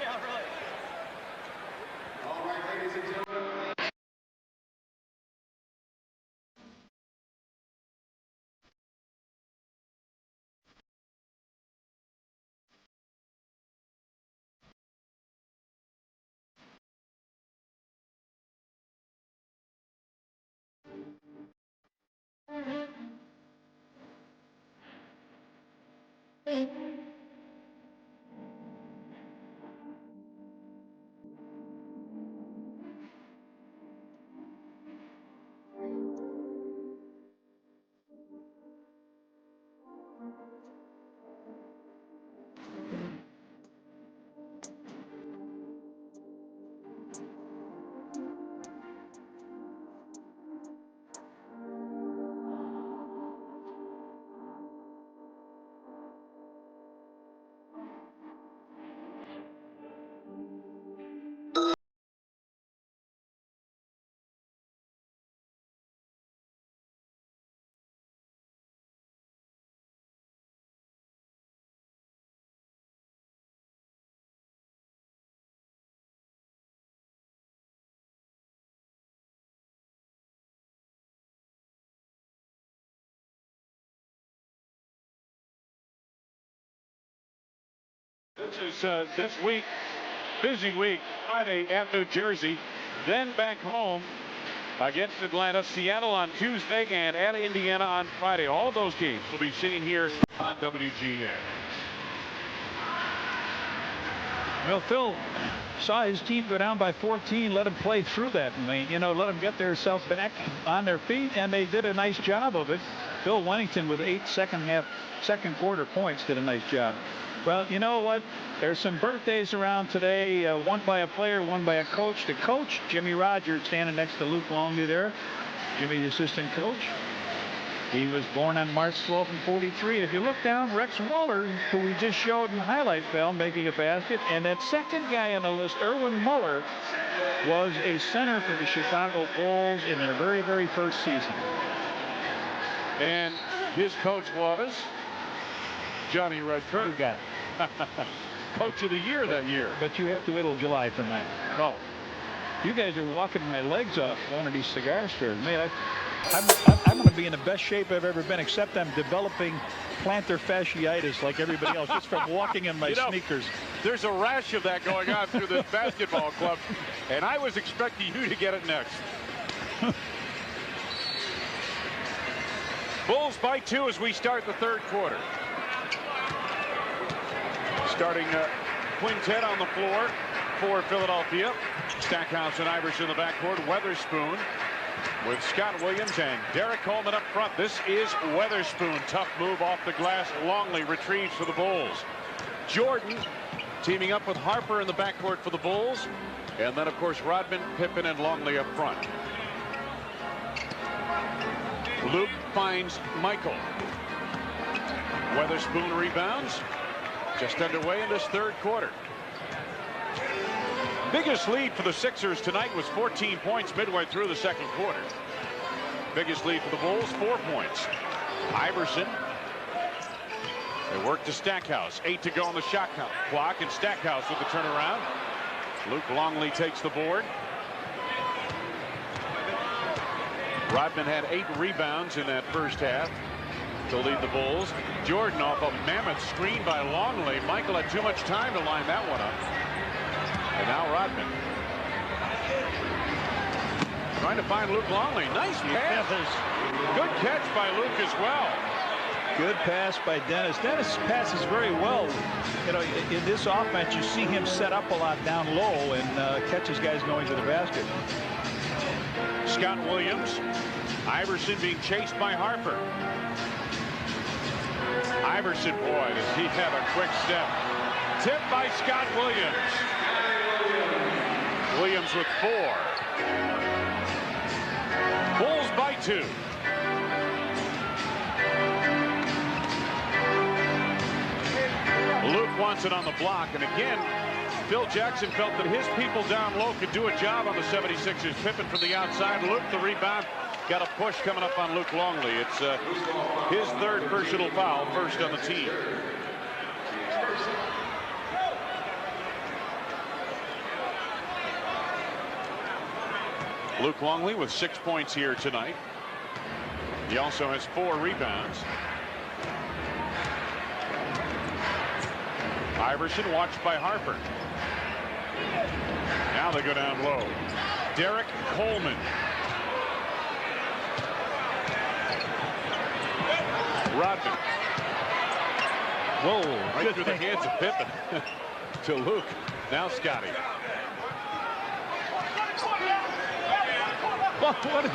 [SPEAKER 2] This is this week, busy week. Friday at New Jersey, then back home against Atlanta, Seattle on Tuesday, and at Indiana on Friday. All those games will be seen here on WGN.
[SPEAKER 3] Well, Phil saw his team go down by 14, let him play through that, and they, let them get themselves back on their feet, and they did a nice job of it. Phil Wennington with 8 second quarter points did a nice job. Well, you know what? There's some birthdays around today, one by a player, one by a coach. The coach, Jimmy Rogers, standing next to Luke Longley there. Jimmy, the assistant coach. He was born on March 12th in 43. If you look down, Rex Waller, who we just showed in the highlight film, making a basket. And that second guy on the list, Erwin Muller, was a center for the Chicago Bulls in their very, very first season.
[SPEAKER 2] And his coach was Johnny Redford.
[SPEAKER 3] You got it.
[SPEAKER 2] Coach of the year that year.
[SPEAKER 3] But you have to wait till July for that.
[SPEAKER 2] No.
[SPEAKER 3] You guys are walking my legs off one of these cigar stores. Man, I'm going to be in the best shape I've ever been, except I'm developing plantar fasciitis like everybody else just from walking in my sneakers.
[SPEAKER 2] There's a rash of that going on through this basketball club, and I was expecting you to get it next. Bulls by 2 as we start the third quarter. Starting quintet on the floor for Philadelphia. Stackhouse and Iverson in the backcourt. Weatherspoon with Scott Williams and Derek Coleman up front. This is Weatherspoon. Tough move off the glass. Longley retrieves for the Bulls. Jordan teaming up with Harper in the backcourt for the Bulls. And then, of course, Rodman, Pippen, and Longley up front. Luke finds Michael. Weatherspoon rebounds. Just underway in this third quarter. Biggest lead for the Sixers tonight was 14 points midway through the second quarter. Biggest lead for the Bulls, 4 points. Iverson. They work to Stackhouse. 8 to go on the shot clock, and Stackhouse with the turnaround. Luke Longley takes the board. Rodman had 8 rebounds in that first half to lead the Bulls. Jordan off a mammoth screen by Longley. Michael had too much time to line that one up. And now Rodman trying to find Luke Longley. Nice pass. Good catch by Luke as well.
[SPEAKER 3] Good pass by Dennis. Dennis passes very well. In this offense, you see him set up a lot down low and catches guys going to the basket.
[SPEAKER 2] Scott Williams. Iverson being chased by Harper. Iverson, boy, does he have a quick step. Tipped by Scott Williams. Williams with 4. Bulls by 2. Luke wants it on the block, and again, Phil Jackson felt that his people down low could do a job on the 76ers. Pippen from the outside. Luke the rebound. Got a push coming up on Luke Longley. It's his third personal foul, first on the team. Luke Longley with 6 points here tonight. He also has 4 rebounds. Iverson watched by Harper. Now they go down low. Derek Coleman. Rodman.
[SPEAKER 3] Whoa.
[SPEAKER 2] Right through the hands of Pippen to Luke. Now Scotty.
[SPEAKER 3] What is,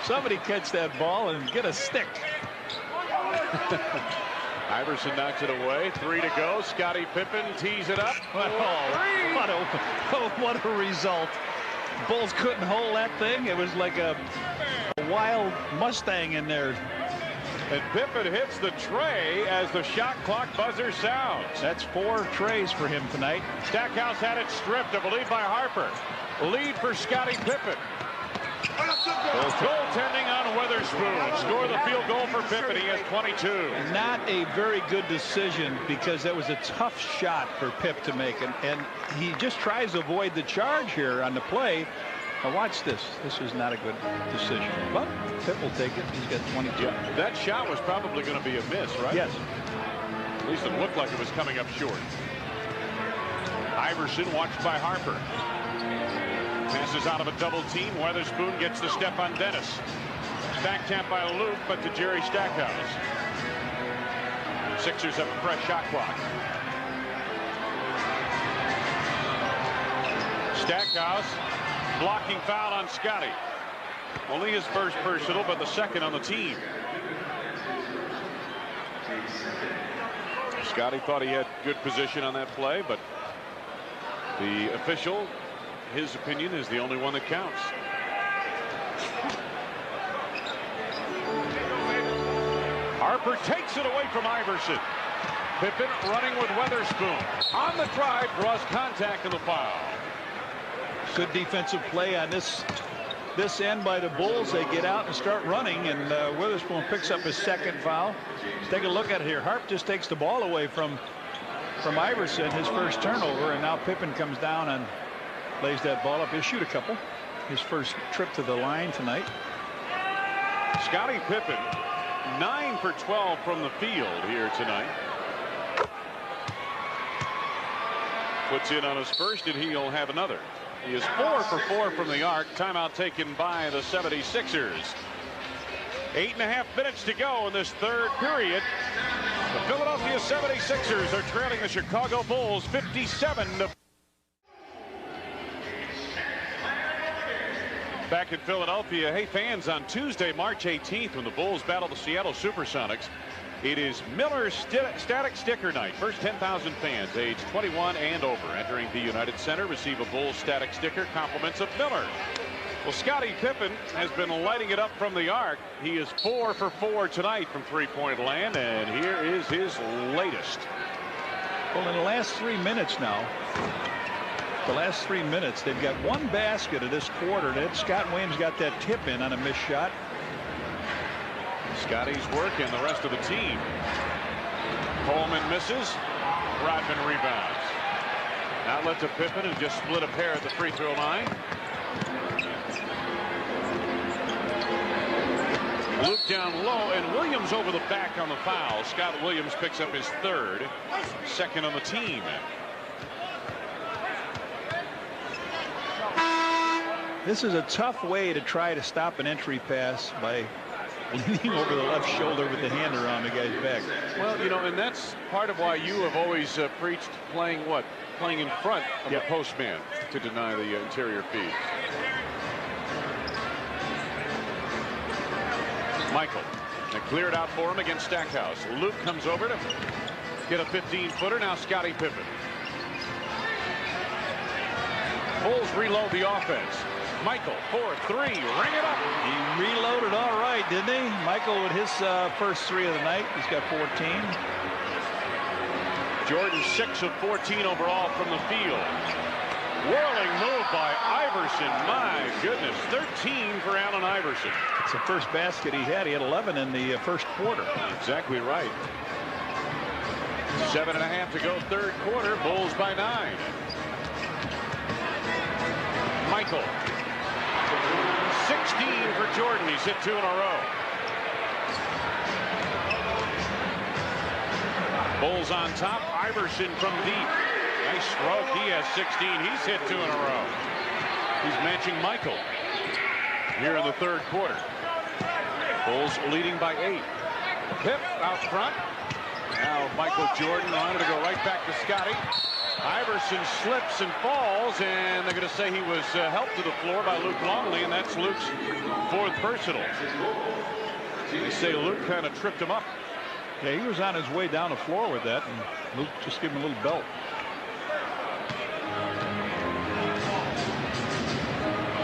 [SPEAKER 3] somebody catch that ball and get a stick.
[SPEAKER 2] Iverson knocks it away. 3 to go. Scottie Pippen tees it up.
[SPEAKER 3] What a result. Bulls couldn't hold that thing. It was like a wild Mustang in there.
[SPEAKER 2] And Pippen hits the tray as the shot clock buzzer sounds.
[SPEAKER 3] That's 4 trays for him tonight.
[SPEAKER 2] Stackhouse had it stripped, I believe, by Harper. Lead for Scottie Pippen. Goaltending on Weatherspoon. Score the field goal for Pippen. He has 22.
[SPEAKER 3] Not a very good decision because that was a tough shot for Pip to make. And he just tries to avoid the charge here on the play. Now watch this. This is not a good decision. But Pip will take it. He's got 22.
[SPEAKER 2] Yeah, that shot was probably going to be a miss, right?
[SPEAKER 3] Yes.
[SPEAKER 2] At least it looked like it was coming up short. Iverson watched by Harper. Passes out of a double team. Weatherspoon gets the step on Dennis. Back tap by Luke, but to Jerry Stackhouse. Sixers have a fresh shot clock. Stackhouse blocking foul on Scotty. Only his first personal, but the second on the team. Scotty thought he had good position on that play, but the official, his opinion is the only one that counts. Harper takes it away from Iverson. Pippen running with Weatherspoon. On the drive, draws contact in the foul.
[SPEAKER 3] Good defensive play on this end by the Bulls. They get out and start running, and Weatherspoon picks up his second foul. Let's take a look at it here. Harp just takes the ball away from Iverson, his first turnover, and now Pippen comes down and lays that ball up. He'll shoot a couple. His first trip to the line tonight.
[SPEAKER 2] Scottie Pippen, 9 for 12 from the field here tonight. Puts in on his first, and he'll have another. He is 4 for 4 from the arc. Timeout taken by the 76ers. 8.5 minutes to go in this third period. The Philadelphia 76ers are trailing the Chicago Bulls 57-. Back in Philadelphia, hey fans, on Tuesday, March 18th, when the Bulls battle the Seattle Supersonics, it is Miller's Static Sticker Night. First 10,000 fans age 21 and over entering the United Center receive a Bulls static sticker, compliments of Miller. Well, Scottie Pippen has been lighting it up from the arc. He is 4 for 4 tonight from three-point land, and here is his latest.
[SPEAKER 3] Well, in the last 3 minutes now, they've got one basket of this quarter. Scott Williams got that tip in on a missed shot.
[SPEAKER 2] Scotty's work and the rest of the team. Coleman misses. Rodman rebounds. Outlet to Pippen, who just split a pair at the free throw line. Luke down low, and Williams over the back on the foul. Scott Williams picks up his third, second on the team.
[SPEAKER 3] This is a tough way to try to stop an entry pass by leaning over the left shoulder with the hand around the guy's back.
[SPEAKER 2] Well, you know, and that's part of why you have always preached playing in front of the postman to deny the interior feed. Michael, they cleared out for him against Stackhouse. Luke comes over to get a 15-footer. Now Scottie Pippen. Bulls reload the offense. Michael, 4-3, ring it up.
[SPEAKER 3] He reloaded all right, didn't he? Michael with his first 3 of the night. He's got 14.
[SPEAKER 2] Jordan 6 of 14 overall from the field. Whirling move by Iverson. My goodness, 13 for Allen Iverson.
[SPEAKER 3] It's the first basket he had. He had 11 in the first quarter.
[SPEAKER 2] Exactly right. 7.5 to go, third quarter. Bulls by 9. Michael. 16 for Jordan. He's hit 2 in a row. Bulls on top. Iverson from deep. Nice stroke. He has 16. He's hit 2 in a row. He's matching Michael here in the third quarter. Bulls leading by 8. Pip out front. Now Michael Jordan wanted to go right back to Scotty. Iverson slips and falls, and they're going to say he was helped to the floor by Luke Longley, and that's Luke's 4th personal. They say Luke kind of tripped him up.
[SPEAKER 3] Yeah, he was on his way down the floor with that, and Luke just gave him a little belt.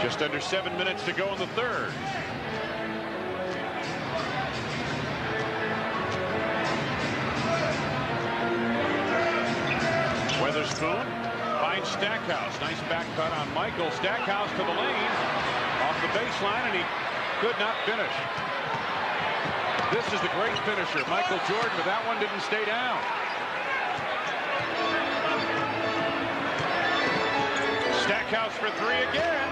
[SPEAKER 2] Just under 7 minutes to go in the third. Weatherspoon finds Stackhouse. Nice back cut on Michael. Stackhouse to the lane. Off the baseline, and he could not finish. This is the great finisher, Michael Jordan, but that one didn't stay down. Stackhouse for 3 again.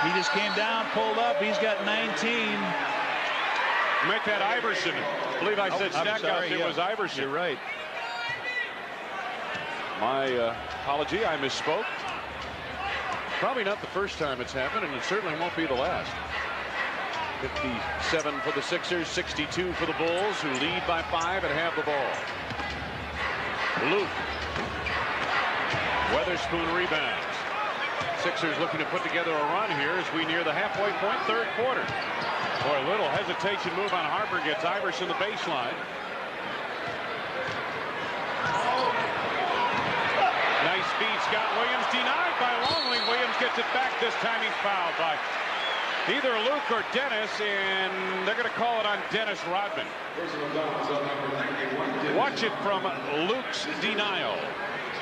[SPEAKER 3] He just came down, pulled up. He's got 19.
[SPEAKER 2] Make that Iverson. I believe I said Stackhouse. It was Iverson.
[SPEAKER 3] You're right.
[SPEAKER 2] My apology. I misspoke. Probably not the first time it's happened, and it certainly won't be the last. 57 for the Sixers, 62 for the Bulls, who lead by 5 and have the ball. Luke. Weatherspoon rebounds. Sixers looking to put together a run here as we near the halfway point, third quarter. Boy, a little hesitation move on Harper gets Iverson the baseline. Nice speed. Scott Williams denied by Longley. Williams gets it back. This time he's fouled by either Luke or Dennis, and they're going to call it on Dennis Rodman. Watch it from Luke's denial.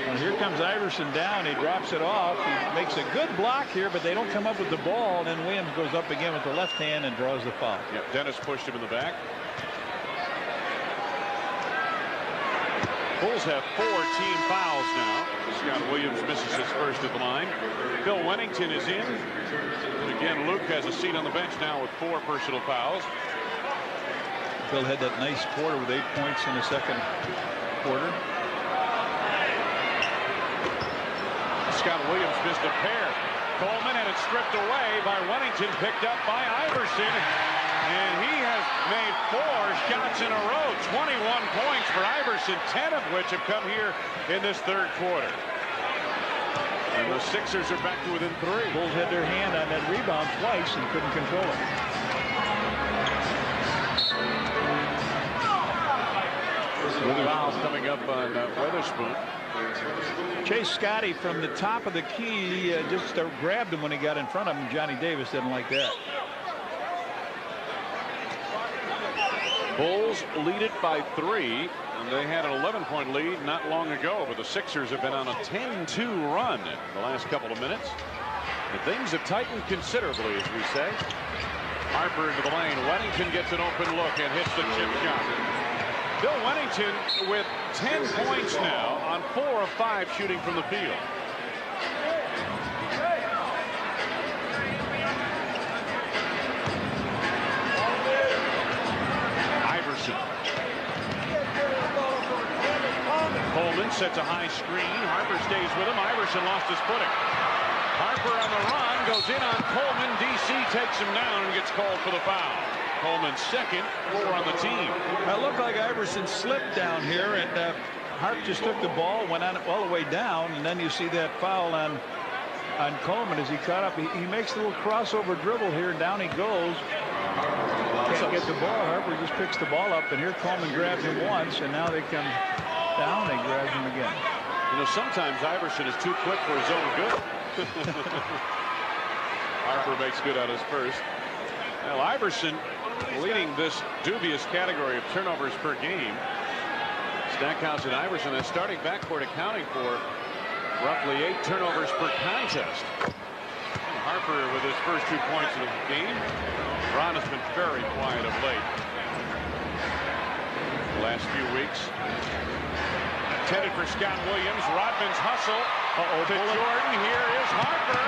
[SPEAKER 3] Well, here comes Iverson down. He drops it off. He makes a good block here, but they don't come up with the ball. And then Williams goes up again with the left hand and draws the foul.
[SPEAKER 2] Yep, Dennis pushed him in the back. Bulls have 4 team fouls now. Scott Williams misses his first at the line. Bill Wennington is in. And again, Luke has a seat on the bench now with 4 personal fouls.
[SPEAKER 3] Bill had that nice quarter with 8 points in the second quarter.
[SPEAKER 2] Scott Williams missed a pair. Coleman had it stripped away by Wennington, picked up by Iverson, and he has made 4 shots in a row. 21 points for Iverson, 10 of which have come here in this third quarter. And the Sixers are back to within 3.
[SPEAKER 3] Bulls had their hand on that rebound twice and couldn't control it.
[SPEAKER 2] Foul coming up on Weatherspoon.
[SPEAKER 3] Chase Scotty from the top of the key just grabbed him when he got in front of him. Johnny Davis didn't like that.
[SPEAKER 2] Bulls lead it by 3, and they had an 11-point lead not long ago, but the Sixers have been on a 10-2 run in the last couple of minutes. And things have tightened considerably, as we say. Harper into the lane. Wennington gets an open look and hits the chip shot. Bill Wennington with 10 points now on 4 of 5 shooting from the field. Iverson. Coleman sets a high screen. Harper stays with him. Iverson lost his footing. Harper on the run, goes in on Coleman. DC takes him down and gets called for the foul. Coleman's second, 4 on the team.
[SPEAKER 3] It looked like Iverson slipped down here, and Hart just took the ball, went on all the way down, and then you see that foul on Coleman as he caught up. He makes a little crossover dribble here, and down he goes. Can't get the ball. Harper just picks the ball up, and here Coleman grabs him once, and now they come down and grab him again.
[SPEAKER 2] You know, sometimes Iverson is too quick for his own good. Harper makes good on his first. Well, Iverson leading this dubious category of turnovers per game. Stackhouse and Iverson, that starting backcourt, accounting for roughly 8 turnovers per contest. And Harper with his first 2 points of the game. Ron has been very quiet of late. The last few weeks. Intended for Scott Williams. Rodman's hustle to Jordan. Here is Harper.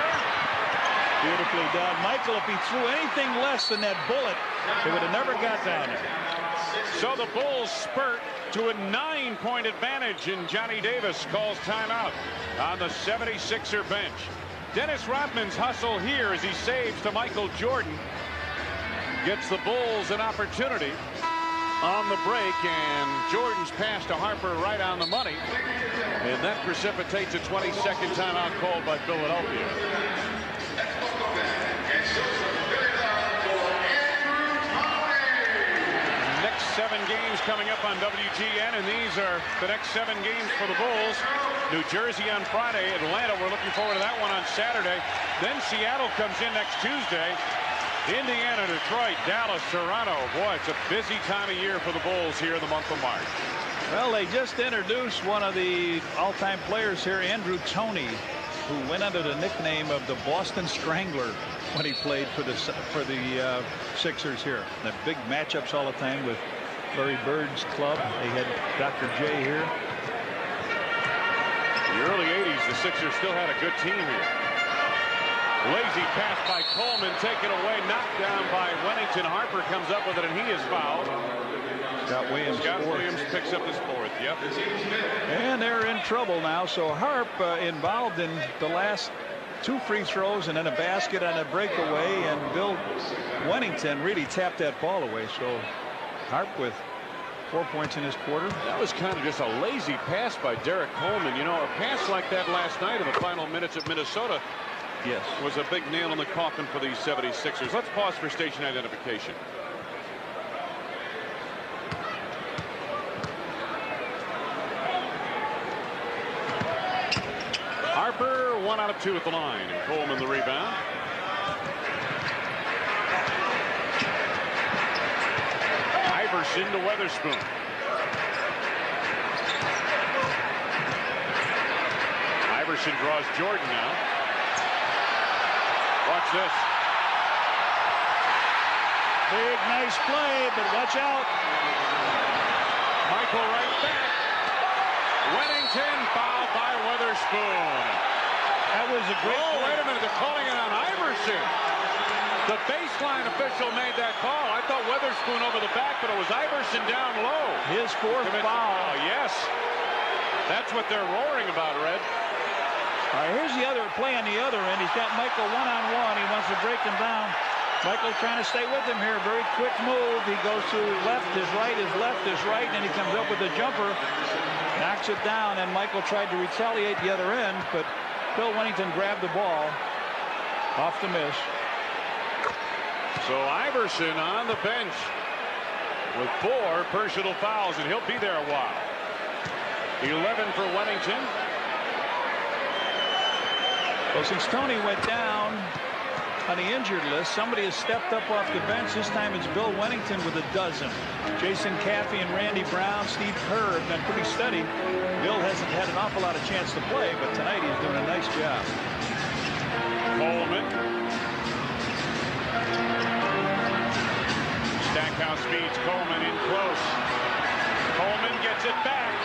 [SPEAKER 3] Beautifully done. Michael, if he threw anything less than that bullet, it would have never got down there.
[SPEAKER 2] So the Bulls spurt to a 9-point advantage, and Johnny Davis calls timeout on the 76er bench. Dennis Rodman's hustle here as he saves to Michael Jordan. Gets the Bulls an opportunity on the break, and Jordan's pass to Harper right on the money. And that precipitates a 20-second timeout called by Philadelphia. Next 7 games coming up on WGN, and these are the next 7 games for the Bulls. New Jersey on Friday. Atlanta, we're looking forward to that one on Saturday. Then Seattle comes in next Tuesday. Indiana, Detroit, Dallas, Toronto. Boy, it's a busy time of year for the Bulls here in the month of March.
[SPEAKER 3] Well, they just introduced one of the all-time players here, Andrew Toney, who went under the nickname of the Boston Strangler when he played for the Sixers here. The big matchups all the time with Larry Bird's club. They had Dr. J here.
[SPEAKER 2] The early 80s, the Sixers still had a good team here. Lazy pass by Coleman, taken away, knocked down by Wennington. Harper comes up with it, and he is fouled.
[SPEAKER 3] Scott
[SPEAKER 2] Williams picks up his fourth. Yep.
[SPEAKER 3] And they're in trouble now. So Harp involved in the last 2 free throws and then a basket on a breakaway, and Bill Wennington really tapped that ball away. So Harp with 4 points in this quarter.
[SPEAKER 2] That was kind of just a lazy pass by Derek Coleman. You know, a pass like that last night in the final minutes at Minnesota was a big nail in the coffin for these 76ers. Let's pause for station identification. Harper 1 out of 2 at the line, and Coleman the rebound. Iverson to Weatherspoon. Iverson draws Jordan now. Watch this.
[SPEAKER 3] Big, nice play, but watch out.
[SPEAKER 2] Michael right back. Wennington fouled by Weatherspoon.
[SPEAKER 3] That was a great
[SPEAKER 2] Oh,
[SPEAKER 3] play.
[SPEAKER 2] wait a minute. They're calling it on Iverson. The baseline official made that call. I thought Weatherspoon over the back, but it was Iverson down low.
[SPEAKER 3] His 4th foul.
[SPEAKER 2] Oh, yes. That's what they're roaring about, Red.
[SPEAKER 3] All right, here's the other play on the other end. He's got Michael one-on-one. He wants to break him down. Michael trying to stay with him here. Very quick move. He goes to left, his right, his left, his right, and he comes up with a jumper. Knocks it down, and Michael tried to retaliate the other end, but Bill Wennington grabbed the ball off the miss.
[SPEAKER 2] So Iverson on the bench with 4 personal fouls, and he'll be there a while. 11 for Wennington.
[SPEAKER 3] Well, since Tony went down on the injured list, somebody has stepped up off the bench. This time it's Bill Wennington with a dozen. Jason Caffey and Randy Brown, Steve Kerr have been pretty steady. Bill hasn't had an awful lot of chance to play, but tonight he's doing a nice job.
[SPEAKER 2] Coleman. Stackhouse feeds Coleman in close. Coleman gets it back.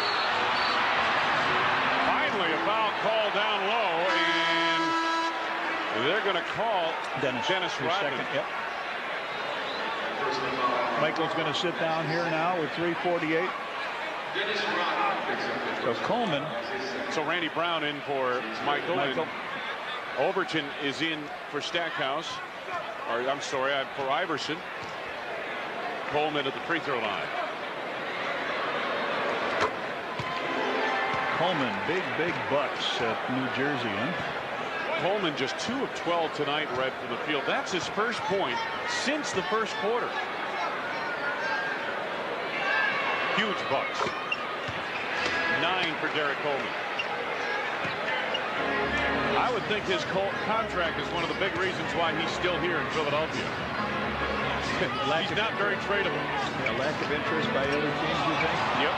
[SPEAKER 2] Finally, a foul call down low, and they're going to call Dennis Rodman.
[SPEAKER 3] Second, yep. Michael's going to sit down here now with 3:48. So Coleman.
[SPEAKER 2] So Randy Brown in for Michael. And Overton is in for Stackhouse. Or I'm sorry, for Iverson. Coleman at the free throw line.
[SPEAKER 3] Coleman, big bucks at New Jersey, huh?
[SPEAKER 2] Coleman just 2 of 12 tonight, Red, from the field. That's his first point since the first quarter. Huge bucks. 9 for Derek Coleman. I would think his contract is one of the big reasons why he's still here in Philadelphia. He's not very tradable.
[SPEAKER 3] Yeah, lack of interest by other teams, you think?
[SPEAKER 2] Yep.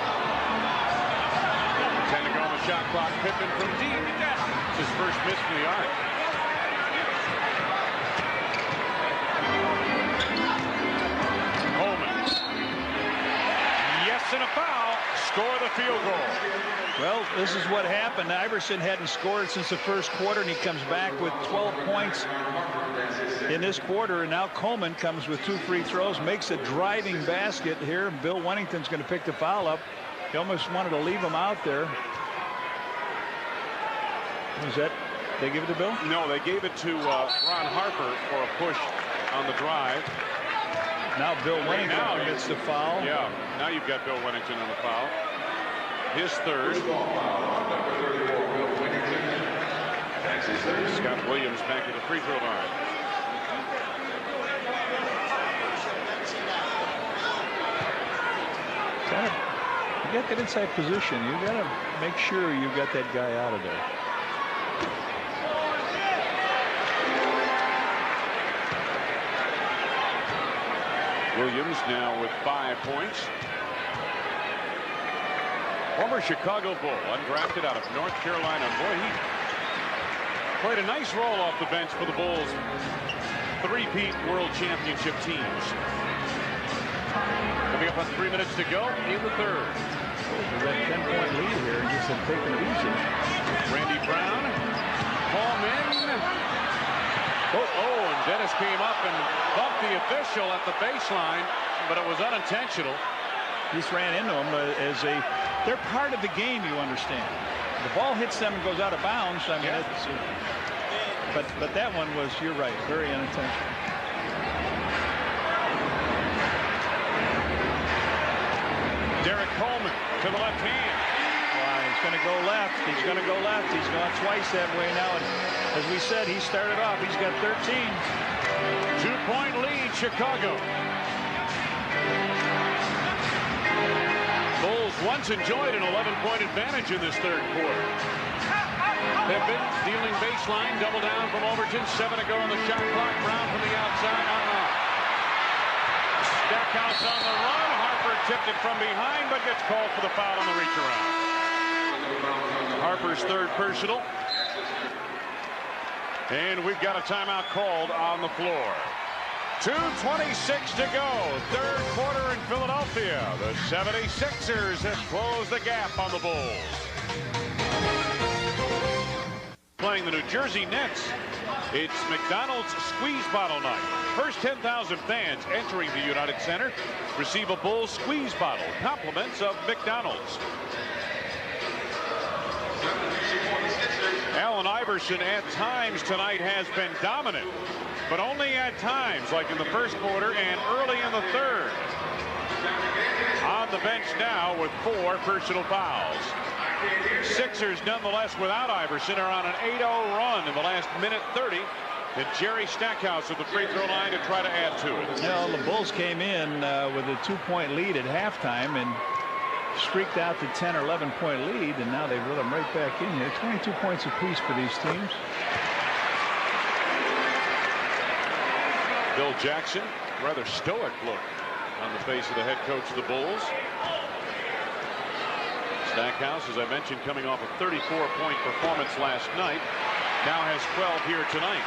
[SPEAKER 2] 10 to go on the shot clock. Pippen from deep. It's his first miss from the arc. Coleman. Yes, and a foul. Score the field goal.
[SPEAKER 3] Well, this is what happened. Iverson hadn't scored since the first quarter, and he comes back with 12 points in this quarter, and now Coleman comes with 2 free throws, makes a driving basket here. Bill Wennington's going to pick the foul up. He almost wanted to leave him out there. Was that, they give it to Bill?
[SPEAKER 2] No, they gave it to Ron Harper for a push on the drive.
[SPEAKER 3] Now Bill Wennington gets the foul.
[SPEAKER 2] Yeah, now you've got Bill Wennington on the foul. His third. Scott Williams back at the free throw line.
[SPEAKER 3] You got that inside position. You got to make sure you got that guy out of there.
[SPEAKER 2] Williams now with 5 points. Former Chicago Bull, undrafted out of North Carolina. Boy, he played a nice role off the bench for the Bulls. 3-peat World Championship teams. Coming up on 3 minutes to go in the third.
[SPEAKER 3] With that 10-point lead here, just taking it easy.
[SPEAKER 2] Randy Brown, Coleman. Oh, and Dennis came up and bumped the official at the baseline, but it was unintentional.
[SPEAKER 3] Just ran into them as they're part of the game, you understand. The ball hits them and goes out of bounds. I mean, but that one was, you're right, very unintentional.
[SPEAKER 2] Derek Coleman to the left hand.
[SPEAKER 3] He's going to go left. He's going to go left. He's gone twice that way now. And as we said, he started off. He's got 13.
[SPEAKER 2] 2-point lead, Chicago. Bulls once enjoyed an 11-point advantage in this third quarter. Pippen dealing baseline, double down from Overton. 7 to go on the shot clock. Brown from the outside on and off. Stackhouse on the run. Harper tipped it from behind, but gets called for the foul on the reach around. Harper's third personal. And we've got a timeout called on the floor. 2:26 to go. Third quarter in Philadelphia. The 76ers have closed the gap on the Bulls. Playing the New Jersey Nets. It's McDonald's Squeeze Bottle Night. First 10,000 fans entering the United Center receive a Bulls Squeeze Bottle. Compliments of McDonald's. Allen Iverson at times tonight has been dominant, but only at times, like in the first quarter and early in the third. On the bench now with 4 personal fouls. Sixers, nonetheless, without Iverson, are on an 8-0 run in the last minute 30. And Jerry Stackhouse at the free throw line to try to add to it.
[SPEAKER 3] Well, the Bulls came in with a 2-point lead at halftime and streaked out to 10 or 11-point lead, and now they've let them right back in here. 22 points apiece for these teams.
[SPEAKER 2] Bill Jackson, rather stoic look on the face of the head coach of the Bulls. Stackhouse, as I mentioned, coming off a 34-point performance last night, now has 12 here tonight.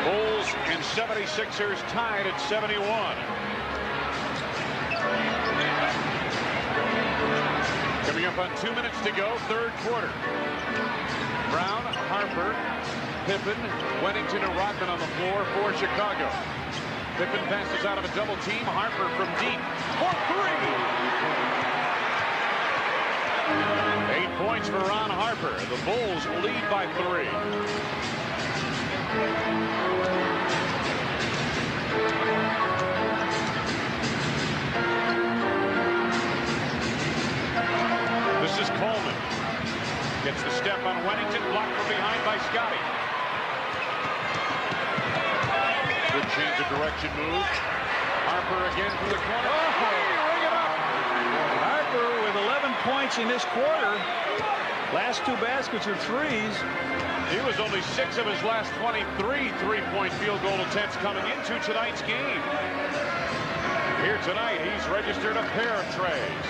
[SPEAKER 2] Bulls and 76ers tied at 71. Coming up on 2 minutes to go, third quarter. Brown, Harper, Pippen, Wennington, and Rodman on the floor for Chicago. Pippen passes out of a double team. Harper from deep for 3. 8 points for Ron Harper. The Bulls lead by 3. This is Coleman. Gets the step on Wennington, blocked from behind by Scotty. Good change of direction move. Harper again from the corner. Oh, ring it up.
[SPEAKER 3] Harper with 11 points in this quarter. Last 2 baskets are threes.
[SPEAKER 2] He was only 6 of his last 23 3-point field goal attempts coming into tonight's game. Here tonight, he's registered a pair of trays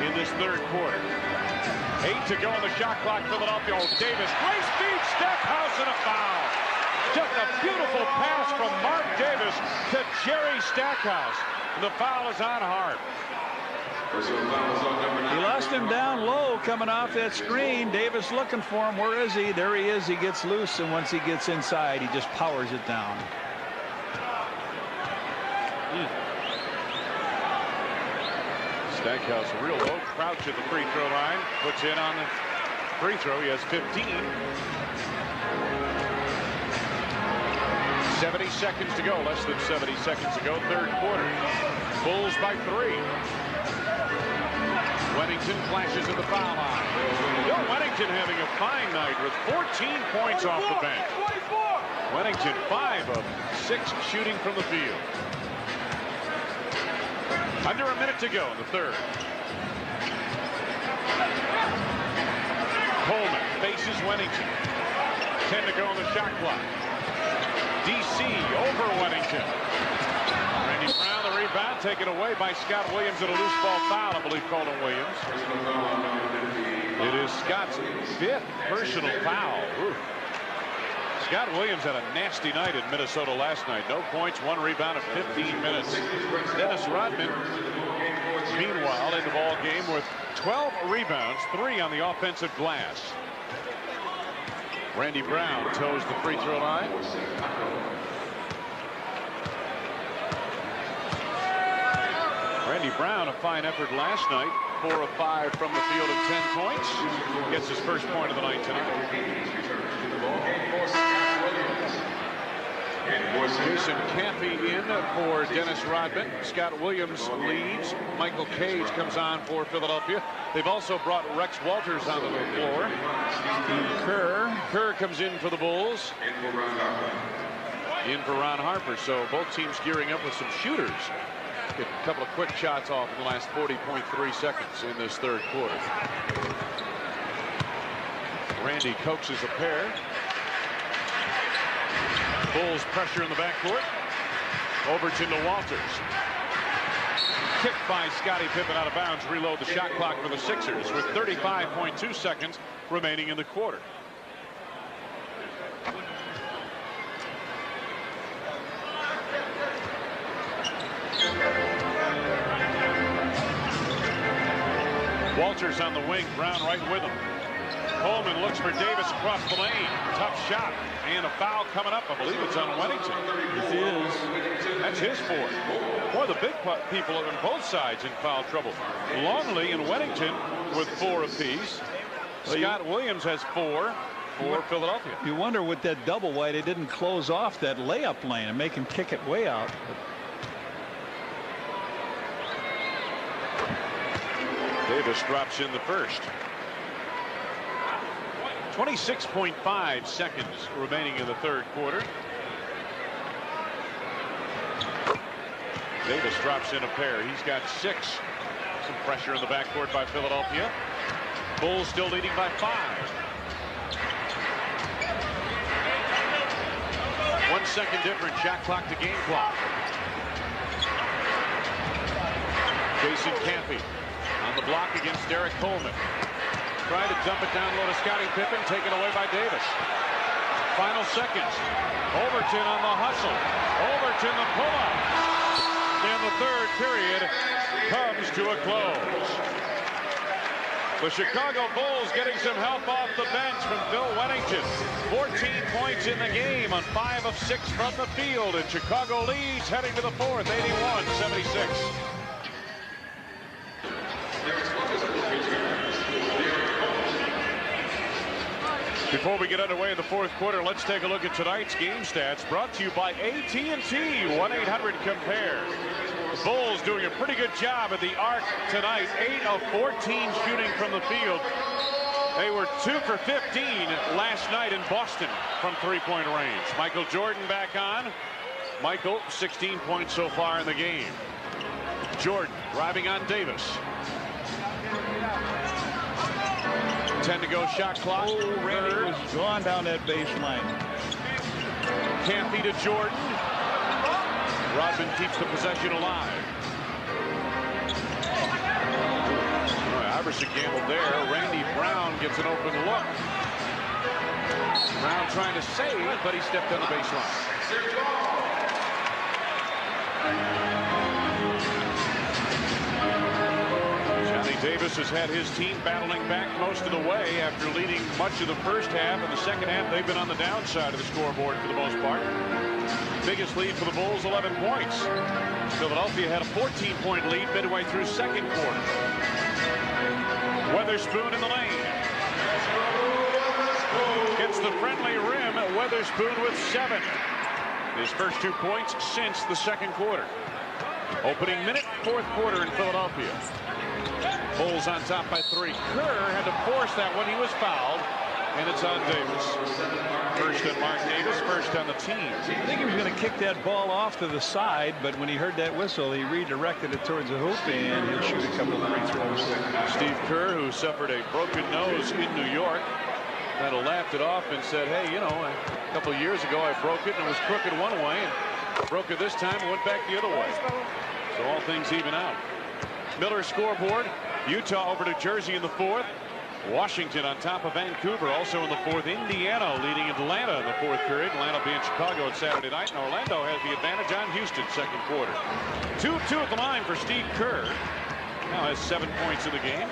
[SPEAKER 2] in this third quarter. 8 to go on the shot clock. Philadelphia. Oh, Davis. Great speed. Stackhouse and a foul. Just a beautiful pass from Mark Davis to Jerry Stackhouse. The foul is on Hart.
[SPEAKER 3] He lost him down low coming off that screen. Davis looking for him. Where is he? There he is. He gets loose, and once he gets inside, he just powers it down.
[SPEAKER 2] Stackhouse, a real low crouch at the free throw line. Puts in on the free throw. He has 15. 70 seconds to go. Less than 70 seconds to go. Third quarter. Bulls by 3. Wennington flashes at the foul line. Bill Wennington having a fine night with 14 points off the bench. Wennington 5 of 6 shooting from the field. Under a minute to go in the third. Coleman faces Wennington. 10 to go on the shot clock. DC over Wennington. Randy Brown, the rebound, taken away by Scott Williams at a loose ball foul, I believe, called on Williams. It is Scott's 5th personal foul. Ooh. Scott Williams had a nasty night in Minnesota last night. No points, 1 rebound in 15 minutes. Dennis Rodman, meanwhile, in the ball game with 12 rebounds, 3 on the offensive glass. Randy Brown toes the free throw line. Brown, a fine effort last night. 4 of 5 from the field and 10 points. Gets his first point of the night tonight. Jason Campy in for Dennis Rodman. Scott Williams leads. Michael Cage comes on for Philadelphia. They've also brought Rex Walters onto the floor. Kerr comes in for the Bulls. In for Ron Harper. So both teams gearing up with some shooters. Get a couple of quick shots off in the last 40.3 seconds in this third quarter. Randy coaxes a pair. Bulls pressure in the backcourt. Overton to Walters. Kicked by Scottie Pippen out of bounds. Reload the shot clock for the Sixers with 35.2 seconds remaining in the quarter. Walters on the wing. Brown right with him. Coleman looks for Davis across the lane. Tough shot. And a foul coming up. I believe it's on Wennington.
[SPEAKER 3] It is.
[SPEAKER 2] That's his fourth. Boy, the big people on both sides in foul trouble. Longley and Wennington with 4 apiece. Scott Williams has 4 for Philadelphia.
[SPEAKER 3] You wonder with that double why they didn't close off that layup lane and make him kick it way out.
[SPEAKER 2] Davis drops in the first. 26.5 seconds remaining in the third quarter. Davis drops in a pair. He's got 6. Some pressure in the backcourt by Philadelphia. Bulls still leading by 5. 1 second difference. Shot clock to game clock. Jason Campy on the block against Derek Coleman. Trying to dump it down low to Scottie Pippen, taken away by Davis. Final seconds. Overton on the hustle. Overton the pull-up. And the third period comes to a close. The Chicago Bulls getting some help off the bench from Bill Wennington. 14 points in the game on 5 of 6 from the field. And Chicago leads heading to the fourth, 81-76. Before we get underway in the fourth quarter, let's take a look at tonight's game stats brought to you by AT&T 1-800-COMPARE. The Bulls doing a pretty good job at the arc tonight. 8 of 14 shooting from the field. They were 2 for 15 last night in Boston from three-point range. Michael Jordan back on. Michael, 16 points so far in the game. Jordan driving on Davis. 10 to go, shot clock.
[SPEAKER 3] Oh, Randy was gone down that baseline.
[SPEAKER 2] Campy to Jordan. Rodman keeps the possession alive. Iverson gambled there. Randy Brown gets an open look. Brown trying to save, but he stepped on the baseline. Davis has had his team battling back most of the way after leading much of the first half. In the second half, they've been on the downside of the scoreboard for the most part. Biggest lead for the Bulls, 11 points. Philadelphia had a 14-point lead midway through second quarter. Weatherspoon in the lane. Gets the friendly rim. Weatherspoon with 7. His first 2 points since the second quarter. Opening minute, fourth quarter in Philadelphia. Bulls on top by 3. Kerr had to force that when he was fouled, and it's on Davis. First on Mark Davis, first on the team.
[SPEAKER 3] I think he was going to kick that ball off to the side, but when he heard that whistle, he redirected it towards the hoop, and he'll shoot a couple of free throws.
[SPEAKER 2] Steve Kerr, who suffered a broken nose in New York, kind of laughed it off and said, hey, you know, a couple of years ago I broke it and it was crooked one way, and broke it this time and went back the other way. So all things even out. Miller scoreboard. Utah over to Jersey in the fourth. Washington on top of Vancouver also in the fourth. Indiana leading Atlanta in the fourth period. Atlanta being Chicago on Saturday night. And Orlando has the advantage on Houston second quarter. 2-2 at the line for Steve Kerr. Now has 7 points in the game.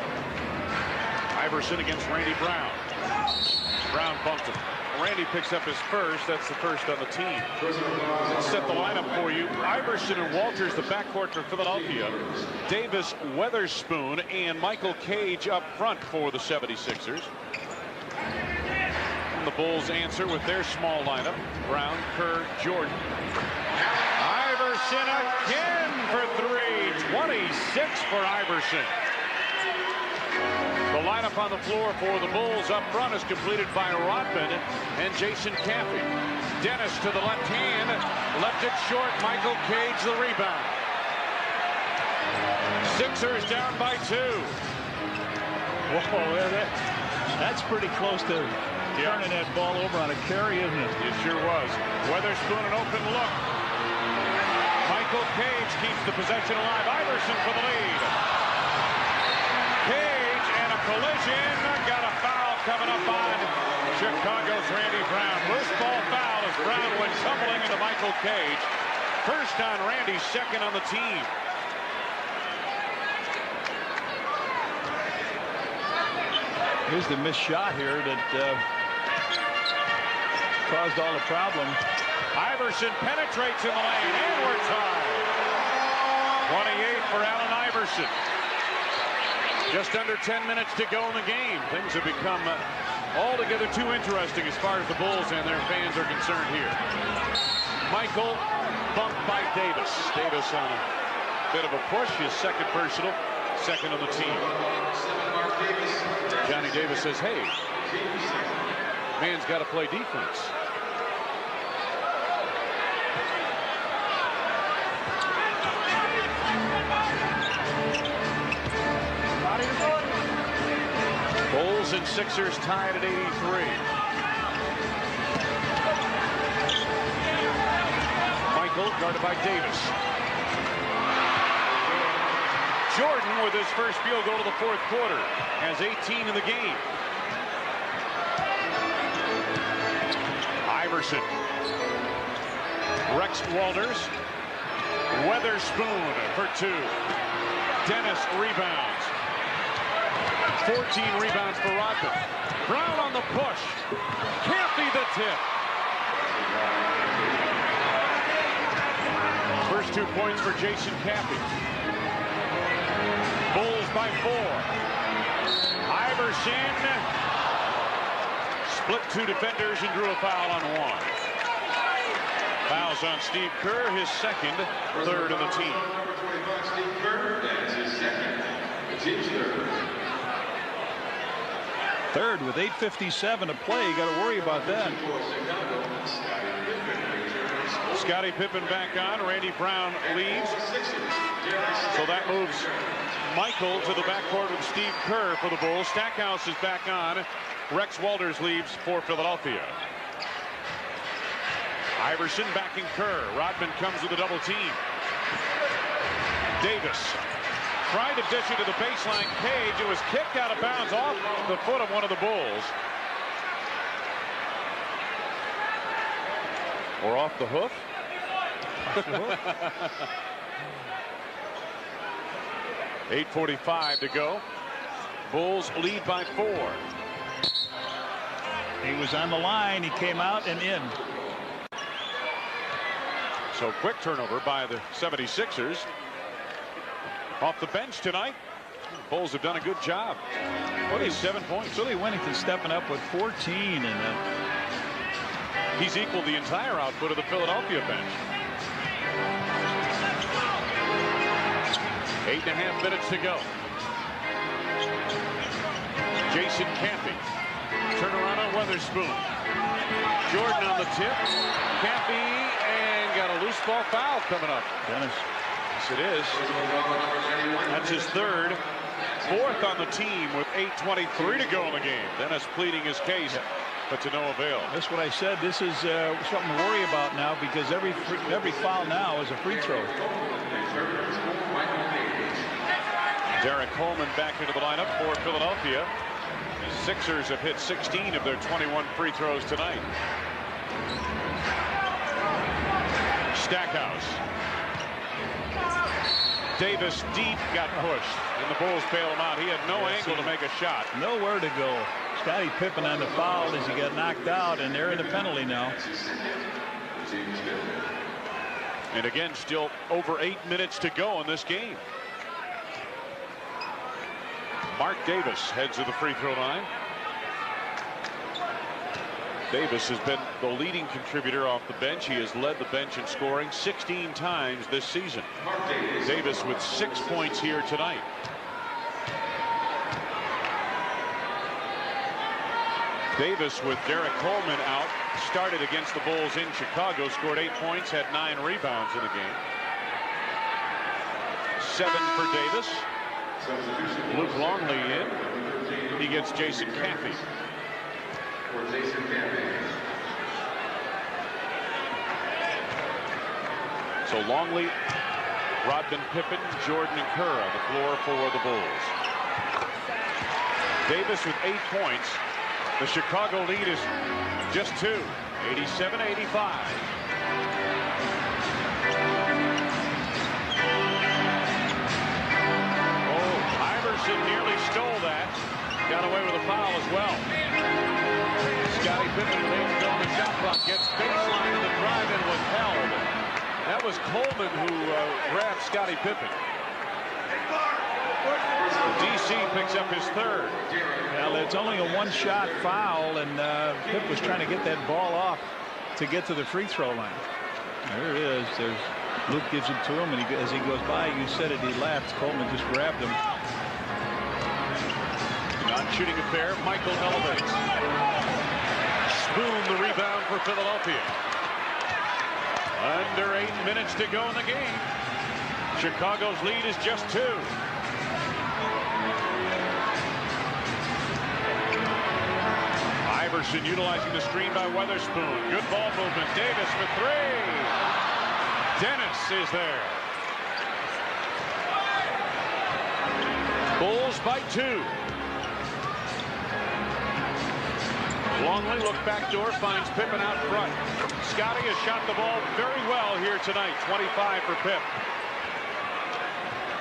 [SPEAKER 2] Iverson against Randy Brown. Brown bumped him. Randy picks up his first. That's the first on the team. Let's set the lineup for you. Iverson and Walters, the backcourt for Philadelphia. Davis, Weatherspoon, and Michael Cage up front for the 76ers. And the Bulls answer with their small lineup. Brown, Kerr, Jordan. Iverson again for three. 26 for Iverson. The lineup on the floor for the Bulls up front is completed by Rodman and Jason Campy. Dennis to the left hand, left it short. Michael Cage the rebound. Sixers down by 2.
[SPEAKER 3] Whoa, that's pretty close to turning that ball over on a carry, isn't it?
[SPEAKER 2] It sure was. Weatherspoon an open look. Michael Cage keeps the possession alive. Iverson for the lead. Cage and a collision. Got a foul coming up on Chicago's Randy Brown. Loose ball foul as Brown went tumbling into Michael Cage. First on Randy, second on the team.
[SPEAKER 3] Here's the missed shot here that caused all the problem.
[SPEAKER 2] Iverson penetrates in the lane, and we're tied. 28 for Allen Iverson. Just under 10 minutes to go in the game. Things have become altogether too interesting as far as the Bulls and their fans are concerned here. Michael bumped by Davis. Davis on a bit of a push, his second personal, second on the team. Johnny Davis says, hey, man's got to play defense. Bulls and Sixers tied at 83. Michael guarded by Davis. Jordan with his first field goal of the fourth quarter has 18 in the game. Iverson. Rex Walters. Weatherspoon for 2. Dennis rebounds. 14 rebounds for Rodman. Brown on the push. Can't be the tip. First 2 points for Jason Campy. Bulls by 4. Iverson split 2 defenders and drew a foul on 1. Fouls on Steve Kerr, his second, third of the team.
[SPEAKER 5] Steve Kerr, that's his second. The team's third.
[SPEAKER 3] Third with 8:57 to play. You got to worry about that.
[SPEAKER 2] Scottie Pippen back on. Randy Brown leaves. So that moves Michael to the backcourt with Steve Kerr for the Bulls. Stackhouse is back on. Rex Walters leaves for Philadelphia. Iverson backing Kerr. Rodman comes with a double team. Davis tried to dish it to the baseline. Cage. It was kicked out of bounds off the foot of one of the Bulls. Or off the hoof. Off the hoof. 8:45 to go. Bulls lead by 4.
[SPEAKER 3] He was on the line. He came out and in.
[SPEAKER 2] So quick turnover by the 76ers. Off the bench tonight. Bulls have done a good job. 27 points.
[SPEAKER 3] Billy Winnington stepping up with 14, and
[SPEAKER 2] he's equaled the entire output of the Philadelphia bench. 8.5 minutes to go. Jason Campy. Turnaround on Weatherspoon. Jordan on the tip. Campy, and got a loose ball foul coming up.
[SPEAKER 3] Dennis.
[SPEAKER 2] Yes, it is. That's his third. Fourth on the team with 8:23 to go in the game. Dennis pleading his case, but to no avail.
[SPEAKER 3] That's what I said. This is something to worry about now, because every foul now is a free throw.
[SPEAKER 2] Derek Coleman back into the lineup for Philadelphia. Sixers have hit 16 of their 21 free throws tonight. Stackhouse. Davis deep, got pushed, and the Bulls bail him out. He had no angle to make a shot.
[SPEAKER 3] Nowhere to go. Scottie Pippen on the foul as he got knocked out, and they're in the penalty now.
[SPEAKER 2] And again, still over 8 minutes to go in this game. Mark Davis heads to the free throw line. Davis has been the leading contributor off the bench. He has led the bench in scoring 16 times this season. Davis with 6 points here tonight. Davis with Derek Coleman out, started against the Bulls in Chicago, scored 8 points, had 9 rebounds in the game. 7 for Davis. Luke Longley in. He gets Jason Caffey. So Longley, Rodman, Pippen, Jordan, and Kerr on the floor for the Bulls. Davis with 8 points. The Chicago lead is just 2, 87-85. Iverson nearly stole that. Got away with a foul as well. Scottie Pippen leads on the shot clock. Gets baseline and the drive-in was held. That was Coleman who grabbed Scottie Pippen. DC picks up his 3rd.
[SPEAKER 3] Well, it's only a 1-shot foul, and Pip was trying to get that ball off to get to the free throw line. There it is. There's Luke gives it to him, and as he goes by, you said it, he laughed. Coleman just grabbed him.
[SPEAKER 2] Non-shooting affair. Michael elevates. Spoon the rebound for Philadelphia. Under 8 minutes to go in the game. Chicago's lead is just 2. Iverson utilizing the screen by Weatherspoon. Good ball movement. Davis for 3. Dennis is there. Bulls by 2. Longley look backdoor, finds Pippen out front. Scottie has shot the ball very well here tonight. 25 for Pip.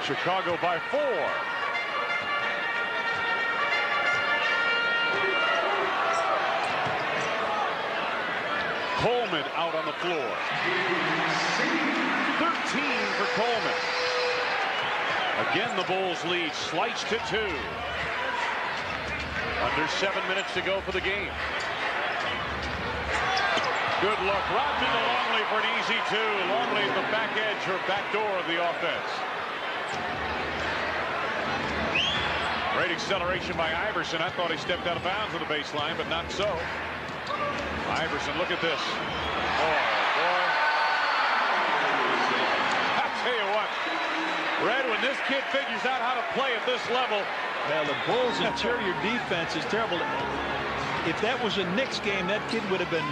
[SPEAKER 2] Chicago by 4. Coleman out on the floor. 13 for Coleman. Again, the Bulls lead sliced to 2. Under 7 minutes to go for the game. Good look. Rodman to Longley for an easy 2. Longley at the back edge or back door of the offense. Great acceleration by Iverson. I thought he stepped out of bounds on the baseline, but not so. Iverson, look at this. Oh, boy. I'll tell you what, Red, when this kid figures out how to play at this level.
[SPEAKER 3] Well, the Bulls' interior defense is terrible. If that was a Knicks game, that kid would have been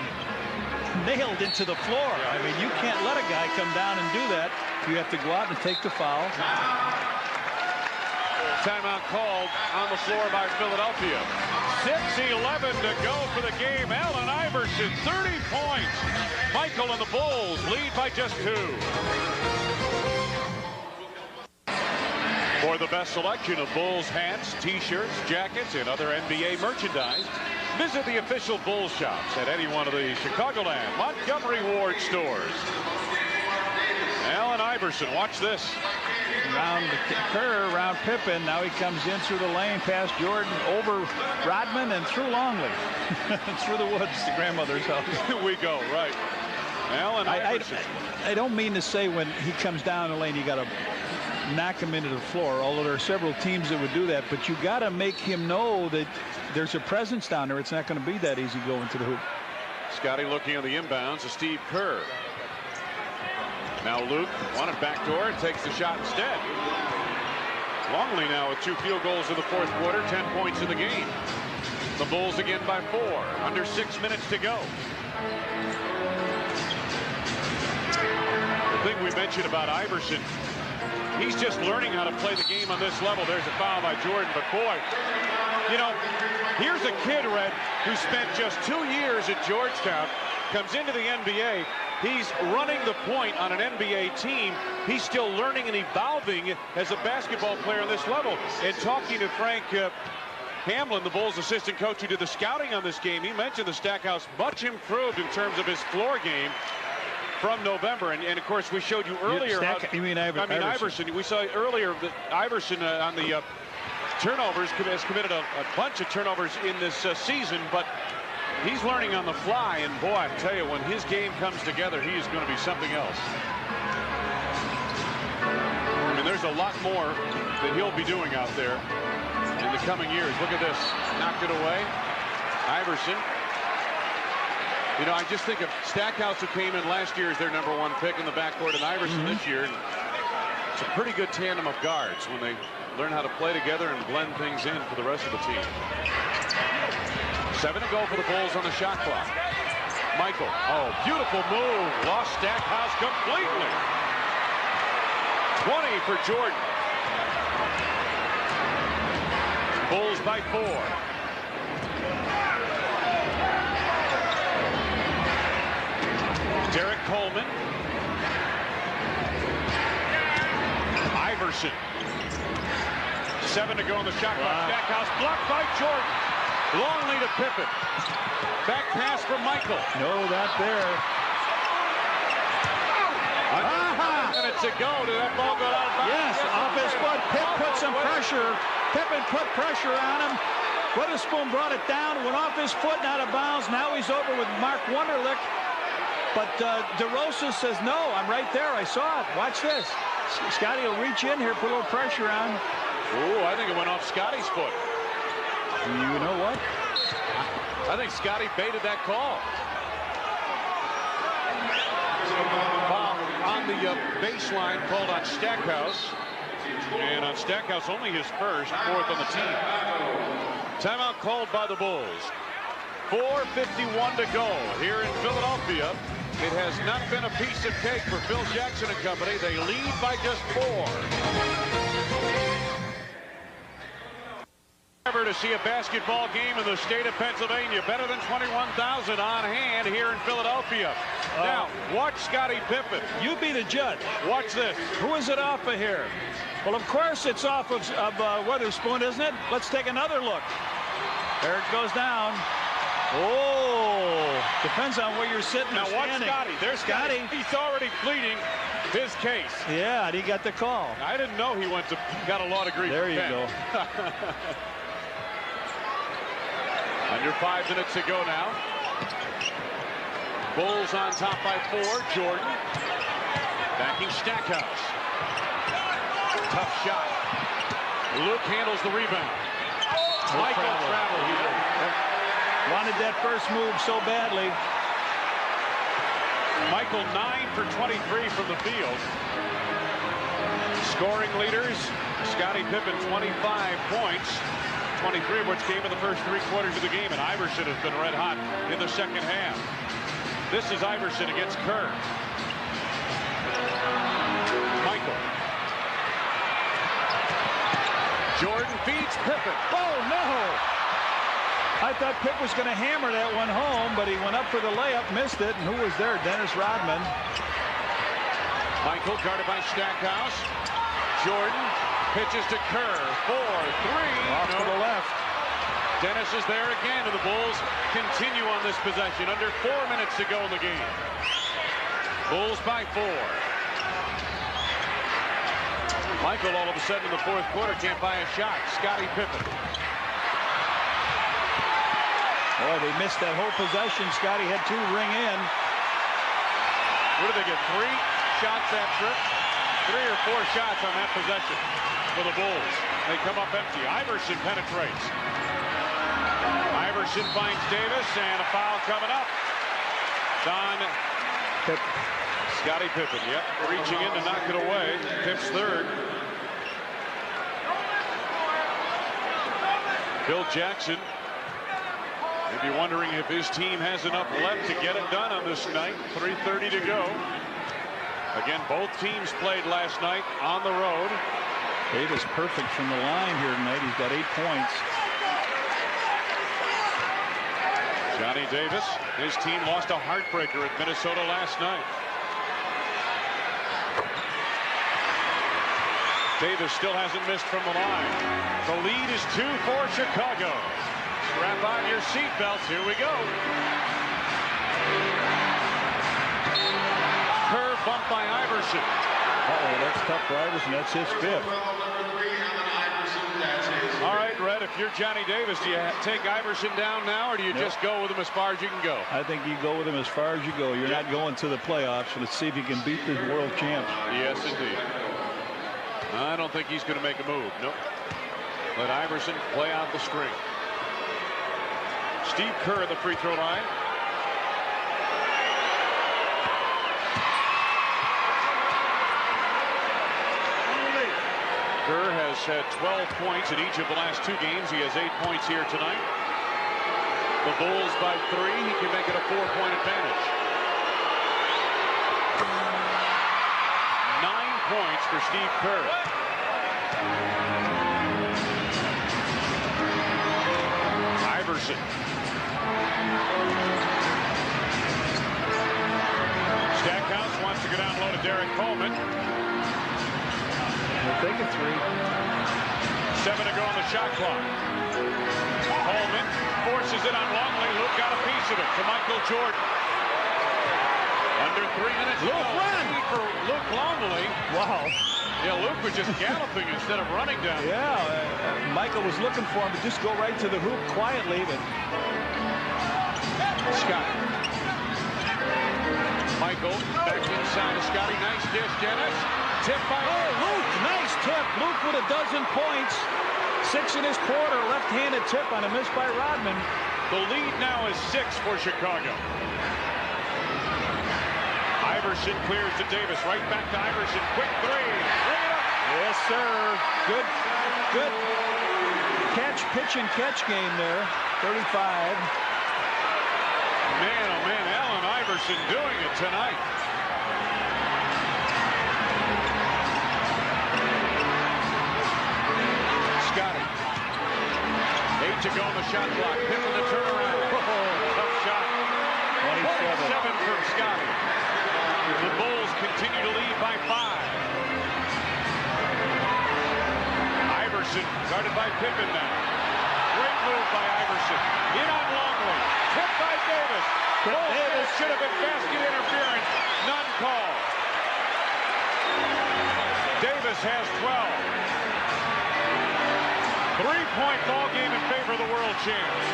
[SPEAKER 3] nailed into the floor. I mean, you can't let a guy come down and do that. You have to go out and take the foul.
[SPEAKER 2] Timeout called on the floor by Philadelphia. 6:11 to go for the game. Allen Iverson, 30 points. Michael and the Bulls lead by just 2. For the best selection of Bulls hats, t-shirts, jackets, and other NBA merchandise, visit the official Bulls shops at any one of the Chicagoland, Montgomery Ward stores. Allen Iverson, watch this.
[SPEAKER 3] Around Kerr, around Pippen. Now he comes in through the lane, past Jordan, over Rodman, and through Longley. Through the woods to grandmother's house.
[SPEAKER 2] Here we go, right. Allen Iverson.
[SPEAKER 3] I don't mean to say when he comes down the lane, you got to knock him into the floor, although there are several teams that would do that, but you got to make him know that there's a presence down there. It's not going to be that easy going to the hoop.
[SPEAKER 2] Scottie looking on the inbounds to Steve Kerr. Now Luke wanted backdoor, takes the shot instead. Longley now with 2 field goals in the 4th quarter, 10 points in the game. The Bulls again by 4, under 6 minutes to go. The thing we mentioned about Iverson, he's just learning how to play the game on this level. There's a foul by Jordan, but boy, you know, here's a kid, Red, who spent just 2 years at Georgetown, comes into the NBA. He's running the point on an NBA team. He's still learning and evolving as a basketball player on this level. And talking to Frank, Hamlin, the Bulls assistant coach who did the scouting on this game, he mentioned the Stackhouse much improved in terms of his floor game from November. And of course, we showed you earlier.
[SPEAKER 3] You mean Iverson?
[SPEAKER 2] Iverson. We saw earlier that Iverson on the turnovers has committed a bunch of turnovers in this season, but he's learning on the fly. And boy, I tell you, when his game comes together, he is going to be something else. I mean, there's a lot more that he'll be doing out there in the coming years. Look at this. Knocked it away. Iverson. You know, I just think of Stackhouse, who came in last year as their #1 pick in the backcourt, and Iverson this year. And it's a pretty good tandem of guards when they learn how to play together and blend things in for the rest of the team. 7 to go for the Bulls on the shot clock. Michael. Oh, beautiful move. Lost Stackhouse completely. 20 for Jordan. Bulls by 4. Derek Coleman. Iverson. 7 to go on the shot clock. Stackhouse blocked by Jordan. Long lead to Pippen. Back pass from Michael.
[SPEAKER 3] No, that there.
[SPEAKER 2] Minutes ago, did that ball go out of bounds?
[SPEAKER 3] Yes, off his foot. Pitt put some pressure. Pippen put pressure on him. Witherspoon brought it down, went off his foot and out of bounds. Now he's over with Mark Wunderlich. But DeRosa says, no, I'm right there. I saw it. Watch this. Scotty will reach in here, put a little pressure on.
[SPEAKER 2] Ooh, I think it went off Scotty's foot.
[SPEAKER 3] You know what?
[SPEAKER 2] I think Scotty baited that call. Foul on the baseline called on Stackhouse. And on Stackhouse, only his first, 4th on the team. Timeout called by the Bulls. 4:51 to go here in Philadelphia. It has not been a piece of cake for Phil Jackson and company. They lead by just 4. To see a basketball game in the state of Pennsylvania. Better than 21,000 on hand here in Philadelphia. Now, watch Scottie Pippen.
[SPEAKER 3] You be the judge.
[SPEAKER 2] Watch this.
[SPEAKER 3] Who is it off of here? Well, of course it's off of Witherspoon, isn't it? Let's take another look. There it goes down. Oh, depends on where you're sitting.
[SPEAKER 2] Now watch Scotty. There's Scotty. He's already pleading his case.
[SPEAKER 3] Yeah, and he got the call.
[SPEAKER 2] I didn't know he got a law degree.
[SPEAKER 3] There you go.
[SPEAKER 2] Under 5 minutes to go now. Bulls on top by 4. Jordan backing Stackhouse. Tough shot. Luke handles the rebound. Michael travel here.
[SPEAKER 3] Wanted that first move so badly.
[SPEAKER 2] Michael 9 for 23 from the field. Scoring leaders. Scottie Pippen 25 points. 23 of which came in the first 3 quarters of the game, and Iverson has been red hot in the second half. This is Iverson against Kerr. Michael. Jordan feeds Pippen.
[SPEAKER 3] Oh, no! I thought Pitt was going to hammer that one home, but he went up for the layup, missed it, and who was there? Dennis Rodman.
[SPEAKER 2] Michael guarded by Stackhouse. Jordan pitches to Kerr. 4-3.
[SPEAKER 3] Off to the left.
[SPEAKER 2] Dennis is there again, and the Bulls continue on this possession. Under 4 minutes to go in the game. Bulls by 4. Michael all of a sudden in the 4th quarter can't buy a shot. Scottie Pippen.
[SPEAKER 3] Boy, they missed that whole possession. Scotty had 2 ring in.
[SPEAKER 2] What did they get? 3 shots after it? 3 or 4 shots on that possession for the Bulls. They come up empty. Iverson penetrates. Iverson finds Davis, and a foul coming up. Don Scottie Pippen, yep, reaching in to knock it away. Pip's 3rd. Phil Jackson may be wondering if his team has enough left to get it done on this night. 3:30 to go. Again, both teams played last night on the road.
[SPEAKER 3] Davis perfect from the line here tonight. He's got 8 points.
[SPEAKER 2] Johnny Davis, his team lost a heartbreaker at Minnesota last night. Davis still hasn't missed from the line. The lead is 2 for Chicago. Strap on your seatbelts. Here we go. Curve bump by Iverson.
[SPEAKER 3] That's tough for Iverson. That's his 5th.
[SPEAKER 2] All right, Red, if you're Johnny Davis, do you take Iverson down now, or do you just go with him as far as you can go?
[SPEAKER 3] I think you go with him as far as you go. You're not going to the playoffs. Let's see if he can beat the world champs.
[SPEAKER 2] Yes, indeed. I don't think he's going to make a move. Nope. Let Iverson play out the string. Steve Kerr at the free throw line. Kerr has had 12 points in each of the last 2 games. He has 8 points here tonight. The Bulls by 3. He can make it a 4-point advantage. 9 points for Steve Kerr. Iverson. Stackhouse wants to go down low to Derek Coleman.
[SPEAKER 3] We'll take a 3.
[SPEAKER 2] 7 to go on the shot clock. Coleman forces it on Longley. Luke got a piece of it to Michael Jordan. Under 3 minutes to go. For Luke Longley.
[SPEAKER 3] Wow.
[SPEAKER 2] Yeah, Luke was just galloping instead of running down.
[SPEAKER 3] Yeah, Michael was looking for him to just go right to the hoop quietly, but
[SPEAKER 2] Scott. Michael back inside of Scotty. Nice dish, Dennis. Tip by
[SPEAKER 3] Luke. Nice tip. Luke with a dozen points. 6 in his quarter. Left-handed tip on a miss by Rodman.
[SPEAKER 2] The lead now is 6 for Chicago. Iverson clears to Davis. Right back to Iverson. Quick 3. Bring it up.
[SPEAKER 3] Yes, sir. Good catch, pitch, and catch game there. 35.
[SPEAKER 2] Man, oh man, Allen Iverson doing it tonight. Scotty. 8 to go on the shot clock. Pippen the turnaround. Tough shot. 27 for Scotty. The Bulls continue to lead by 5. Iverson guarded by Pippen now. Great move by Iverson. In on Longley. Tipped by Davis. Davis should have been basket interference. None called. Davis has 12. 3-point ball game in favor of the world champs.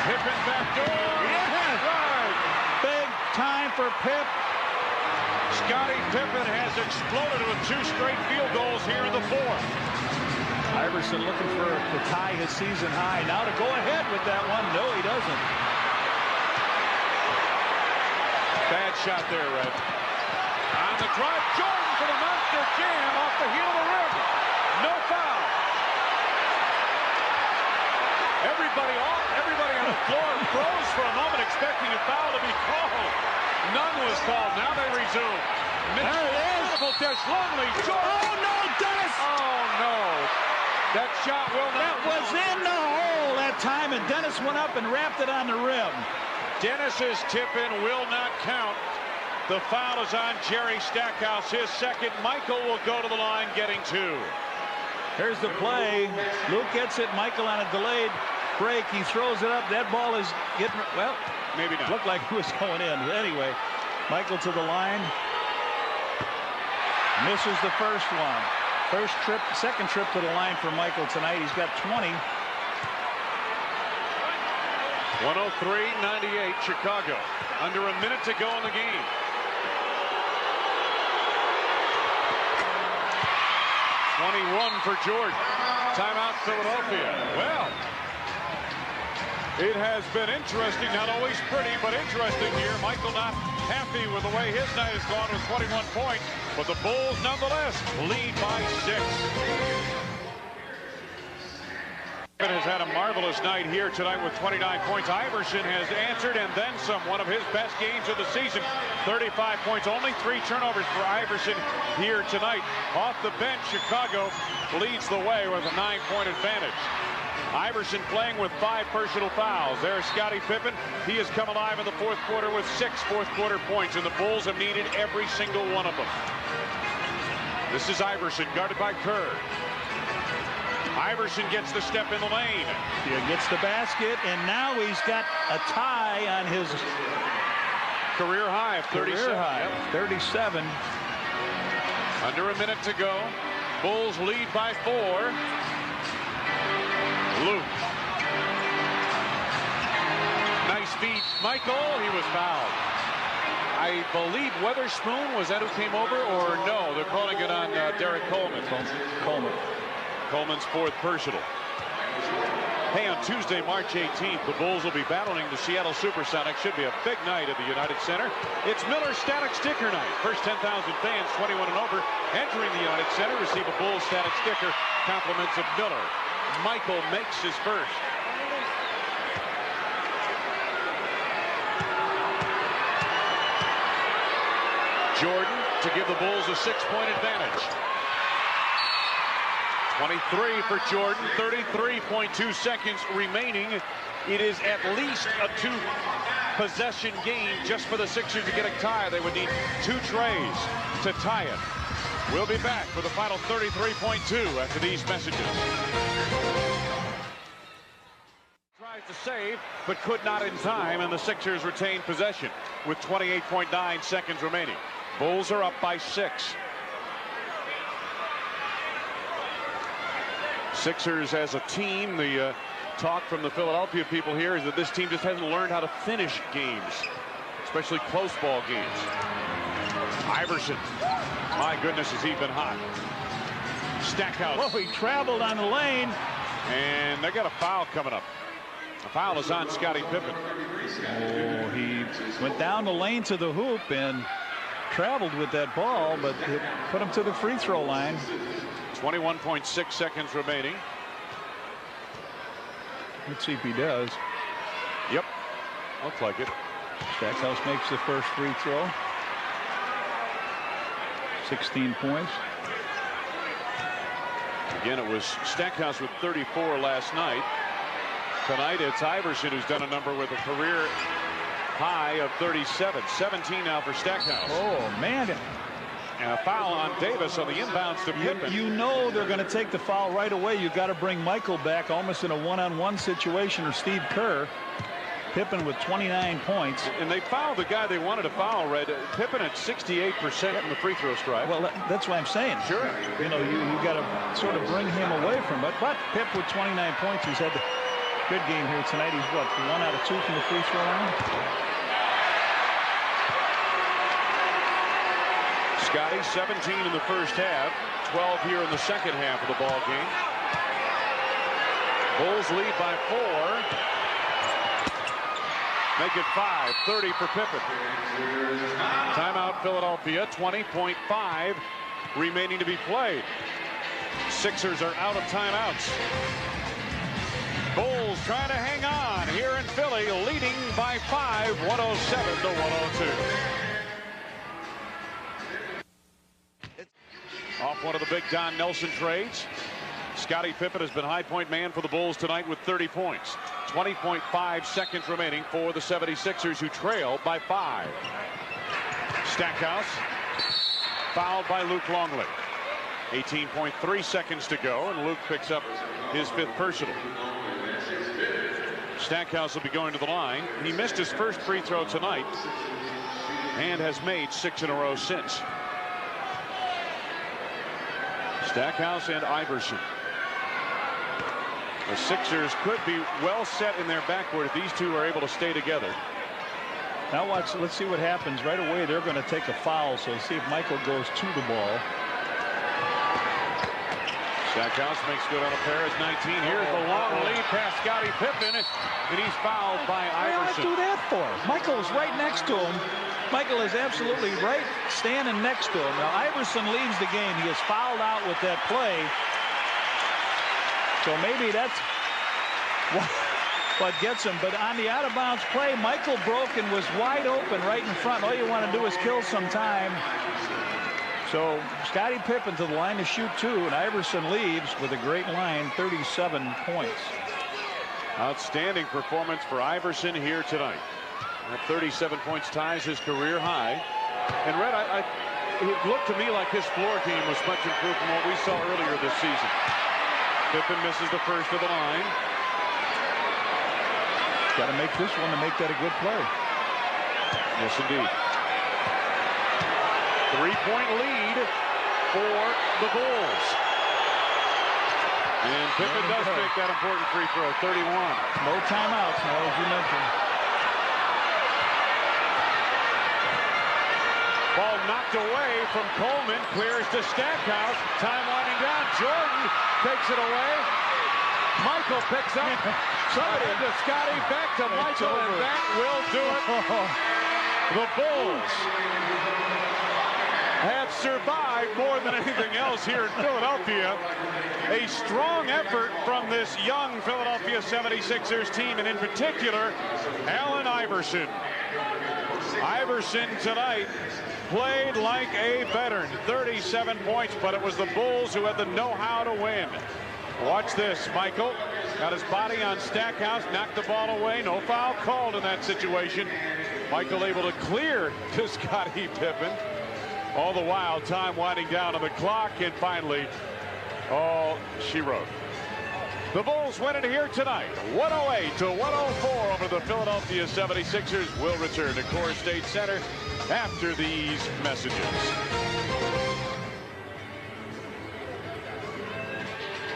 [SPEAKER 2] Pippen back door.
[SPEAKER 3] Yes.
[SPEAKER 2] Right.
[SPEAKER 3] Big time for Pip.
[SPEAKER 2] Scottie Pippen has exploded with 2 straight field goals here in the 4th.
[SPEAKER 3] Iverson looking to tie his season high. Now to go ahead with that one. No, he doesn't.
[SPEAKER 2] Bad shot there, Red. On the drive, Jordan for the monster jam off the heel of the rim. No foul. Everybody on the floor froze for a moment, expecting a foul to be called. None was called. Now they resume.
[SPEAKER 3] There it is.
[SPEAKER 2] There's Longley.
[SPEAKER 3] Oh, no, Dennis.
[SPEAKER 2] Oh, no. That shot will not.
[SPEAKER 3] That was in the hole that time, and Dennis went up and wrapped it on the rim.
[SPEAKER 2] Dennis's tip-in will not count. The foul is on Jerry Stackhouse, his 2nd. Michael will go to the line, getting 2.
[SPEAKER 3] Here's the play. Luke gets it. Michael on a delayed break. He throws it up. That ball is getting, well,
[SPEAKER 2] maybe not.
[SPEAKER 3] Looked like it was going in. Anyway, Michael to the line. Misses the first one. Second trip to the line for Michael tonight. He's got 20.
[SPEAKER 2] 103-98 Chicago. Under a minute to go in the game. For Jordan. Timeout Philadelphia. Well, it has been interesting, not always pretty, but interesting here. Michael not happy with the way his night has gone with 21 points, but the Bulls nonetheless lead by 6. Has had a marvelous night here tonight with 29 points. Iverson has answered and then some. One of his best games of the season. 35 points. Only 3 turnovers for Iverson here tonight. Off the bench, Chicago leads the way with a 9-point advantage. Iverson playing with 5 personal fouls. There's Scottie Pippen. He has come alive in the fourth quarter with 6 fourth-quarter points, and the Bulls have needed every single one of them. This is Iverson, guarded by Kerr. Iverson gets the step in the lane.
[SPEAKER 3] He gets the basket, and now he's got a tie on his
[SPEAKER 2] career high of 37.
[SPEAKER 3] Career high, 37.
[SPEAKER 2] Under a minute to go. Bulls lead by 4. Luke. Nice feed. Michael, he was fouled. I believe Weatherspoon, was that who came over, or no? They're calling it on Derek Coleman. Coleman's 4th personal. Hey, on Tuesday, March 18th, the Bulls will be battling the Seattle Supersonics. Should be a big night at the United Center. It's Miller Static Sticker Night. First 10,000 fans, 21 and over, entering the United Center, receive a Bulls Static Sticker. Compliments of Miller. Michael makes his first. Jordan to give the Bulls a 6-point advantage. 23 for Jordan, 33.2 seconds remaining. It is at least a 2-possession game just for the Sixers to get a tie. They would need 2 trays to tie it. We'll be back for the final 33.2 after these messages. Tries to save, but could not in time, and the Sixers retain possession with 28.9 seconds remaining. Bulls are up by 6. Sixers as a team, the talk from the Philadelphia people here is that this team just hasn't learned how to finish games, especially close ball games. Iverson, my goodness, has he been hot. Stackhouse.
[SPEAKER 3] Well, he traveled on the lane.
[SPEAKER 2] And they got a foul coming up. The foul is on Scottie Pippen.
[SPEAKER 3] Oh, he went down the lane to the hoop and traveled with that ball, but it put him to the free throw line.
[SPEAKER 2] 21.6 seconds remaining.
[SPEAKER 3] Let's see if he does.
[SPEAKER 2] Yep, looks like it.
[SPEAKER 3] Stackhouse makes the first free throw. 16 points.
[SPEAKER 2] Again, it was Stackhouse with 34 last night. Tonight, it's Iverson who's done a number with a career high of 37. 17 now for Stackhouse.
[SPEAKER 3] Oh, man.
[SPEAKER 2] And a foul on Davis on the inbounds to Pippen.
[SPEAKER 3] You know they're going to take the foul right away. You've got to bring Michael back almost in a one-on-one situation, or Steve Kerr. Pippen with 29 points.
[SPEAKER 2] And they fouled the guy they wanted to foul, Red. Pippen at 68% from the free throw stripe.
[SPEAKER 3] Well, that's what I'm saying.
[SPEAKER 2] Sure.
[SPEAKER 3] You know, you got to sort of bring him away from it. But Pip with 29 points, he's had a good game here tonight. He's, what, 1 out of 2 from the free throw line?
[SPEAKER 2] Scotty, 17 in the first half, 12 here in the second half of the ball game. Bulls lead by 4. Make it 5, 30 for Pippen. Timeout Philadelphia, 20.5 remaining to be played. Sixers are out of timeouts. Bulls trying to hang on here in Philly, leading by 5, 107 to 102. Off one of the big Don Nelson trades. Scottie Pippen has been high point man for the Bulls tonight with 30 points. 20.5 seconds remaining for the 76ers, who trail by 5. Stackhouse fouled by Luke Longley. 18.3 seconds to go, and Luke picks up his 5th personal. Stackhouse will be going to the line. He missed his first free throw tonight and has made 6 in a row since. Stackhouse and Iverson. The Sixers could be well set in their backcourt if these two are able to stay together.
[SPEAKER 3] Now watch, let's see what happens. Right away they're going to take a foul, so see if Michael goes to the ball.
[SPEAKER 2] Stackhouse makes good on a pair. It's 19. Here's the long lead past Scottie Pippen, and he's fouled by Iverson.
[SPEAKER 3] What do you do that for? Michael's right next to him. Michael is absolutely right standing next to him. Now Iverson leads the game. He is fouled out with that play. So maybe that's what gets him. But on the out-of-bounds play, Michael broke and was wide open right in front. All you want to do is kill some time. So Scottie Pippen to the line to shoot 2, and Iverson leaves with a great line, 37 points.
[SPEAKER 2] Outstanding performance for Iverson here tonight. At 37 points, ties his career high. And Red, it looked to me like his floor game was much improved from what we saw earlier this season. Pippen misses the first of the line.
[SPEAKER 3] Got to make this one to make that a good play.
[SPEAKER 2] Yes, indeed. 3-point lead for the Bulls. And Pippen does make that important free throw, 31.
[SPEAKER 3] No timeouts now, as you mentioned.
[SPEAKER 2] Ball knocked away from Coleman, clears to Stackhouse. Time winding down. Jordan takes it away. Michael picks up. Somebody to Scotty, back to Michael, and that will do it. The Bulls have survived more than anything else here in Philadelphia. A strong effort from this young Philadelphia 76ers team, and in particular, Allen Iverson. Iverson tonight played like a veteran. 37 points, but it was the Bulls who had the know-how to win. Watch this. Michael got his body on Stackhouse, knocked the ball away. No foul called in that situation. Michael able to clear to Scottie Pippen. All the while, time winding down on the clock, and finally, all she wrote. The Bulls win it here tonight, 108-104 over the Philadelphia 76ers. Will return to Core State Center after these messages.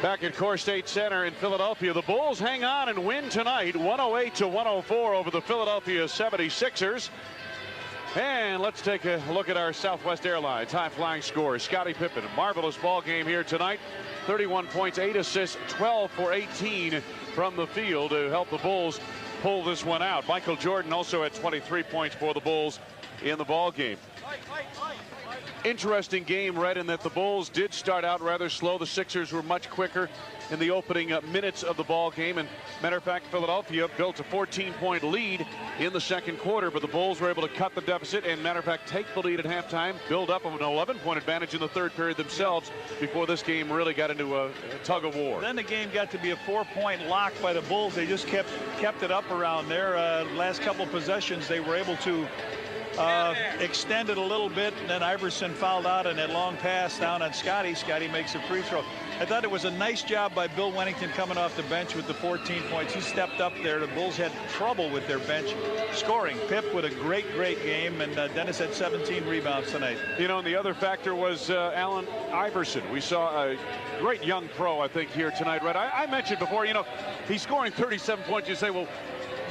[SPEAKER 2] Back at Core State Center in Philadelphia, the Bulls hang on and win tonight, 108-104 over the Philadelphia 76ers. And let's take a look at our Southwest Airlines high-flying scores. Scottie Pippen, a marvelous ball game here tonight. 31 points, 8 assists, 12 for 18 from the field to help the Bulls pull this one out. Michael Jordan also had 23 points for the Bulls in the ball game. Interesting game, Red, in that the Bulls did start out rather slow. The Sixers were much quicker in the opening minutes of the ball game. And matter of fact, Philadelphia built a 14-point lead in the second quarter, but the Bulls were able to cut the deficit and, matter of fact, take the lead at halftime, build up an 11-point advantage in the third period themselves before this game really got into a tug of war.
[SPEAKER 3] Then the game got to be a 4-point lock by the Bulls. They just kept it up around there. Last couple possessions, they were able to extend it a little bit, and then Iverson fouled out on that long pass down on Scotty. Scotty makes a free throw. I thought it was a nice job by Bill Wennington coming off the bench with the 14 points. He stepped up there. The Bulls had trouble with their bench scoring. Pip with a great game, and Dennis had 17 rebounds tonight.
[SPEAKER 2] You know, and the other factor was Allen Iverson. We saw a great young pro, I think, here tonight. Right? I mentioned before, you know, he's scoring 37 points. You say, well,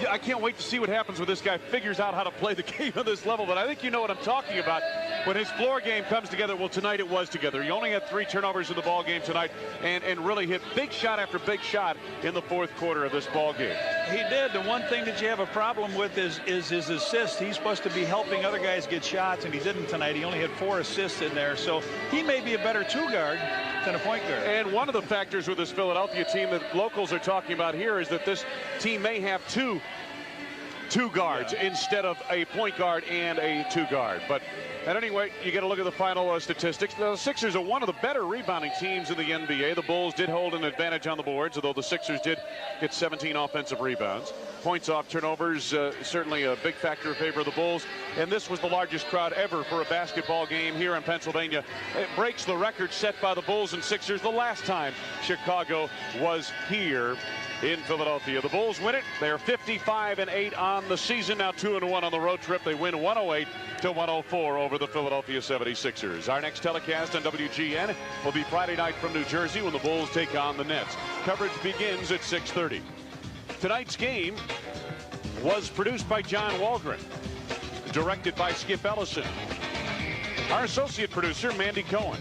[SPEAKER 2] I can't wait to see what happens when this guy figures out how to play the game at this level. But I think you know what I'm talking about. When his floor game comes together, well, tonight it was together. He only had 3 turnovers in the ball game tonight, and really hit big shot after big shot in the fourth quarter of this ball game.
[SPEAKER 3] He did. The one thing that you have a problem with is his assist. He's supposed to be helping other guys get shots, and he didn't tonight. He only had 4 assists in there, so he may be a better 2-guard than a point guard.
[SPEAKER 2] And one of the factors with this Philadelphia team that locals are talking about here is that this team may have two guards instead of a point guard and a 2-guard. But at any rate, you get a look at the final statistics. The Sixers are one of the better rebounding teams in the NBA. The Bulls did hold an advantage on the boards, although the Sixers did get 17 offensive rebounds. Points off turnovers, certainly a big factor in favor of the Bulls. And this was the largest crowd ever for a basketball game here in Pennsylvania. It breaks the record set by the Bulls and Sixers the last time Chicago was here in Philadelphia. The Bulls win it. They're 55-8 on the season, now 2-1 on the road trip. They win 108-104 over the Philadelphia 76ers. Our next telecast on WGN will be Friday night from New Jersey when the Bulls take on the Nets. Coverage begins at 6:30. Tonight's game was produced by John Walgren, directed by Skip Ellison. Our associate producer, Mandy Cohen.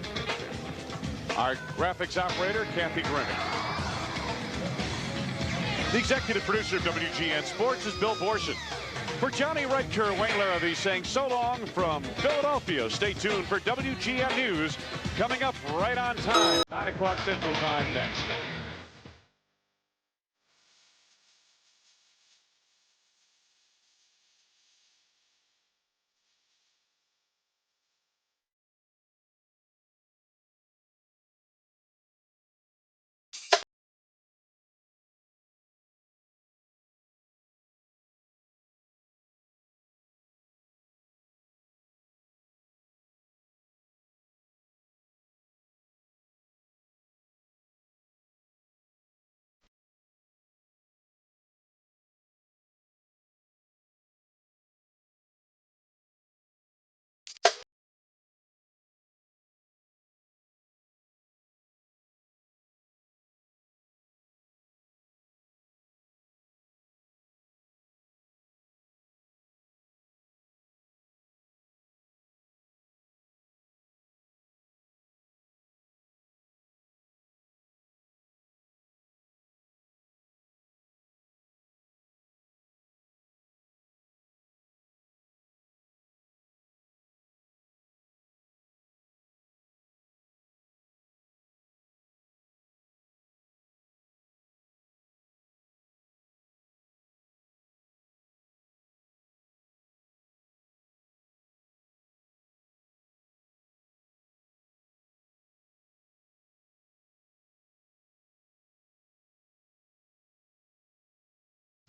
[SPEAKER 2] Our graphics operator, Kathy Grimmett. The executive producer of WGN Sports is Bill Borson. For Johnny Redker, Wayne Larrabee saying so long from Philadelphia. Stay tuned for WGN News coming up right on time. 9 o'clock Central Time next.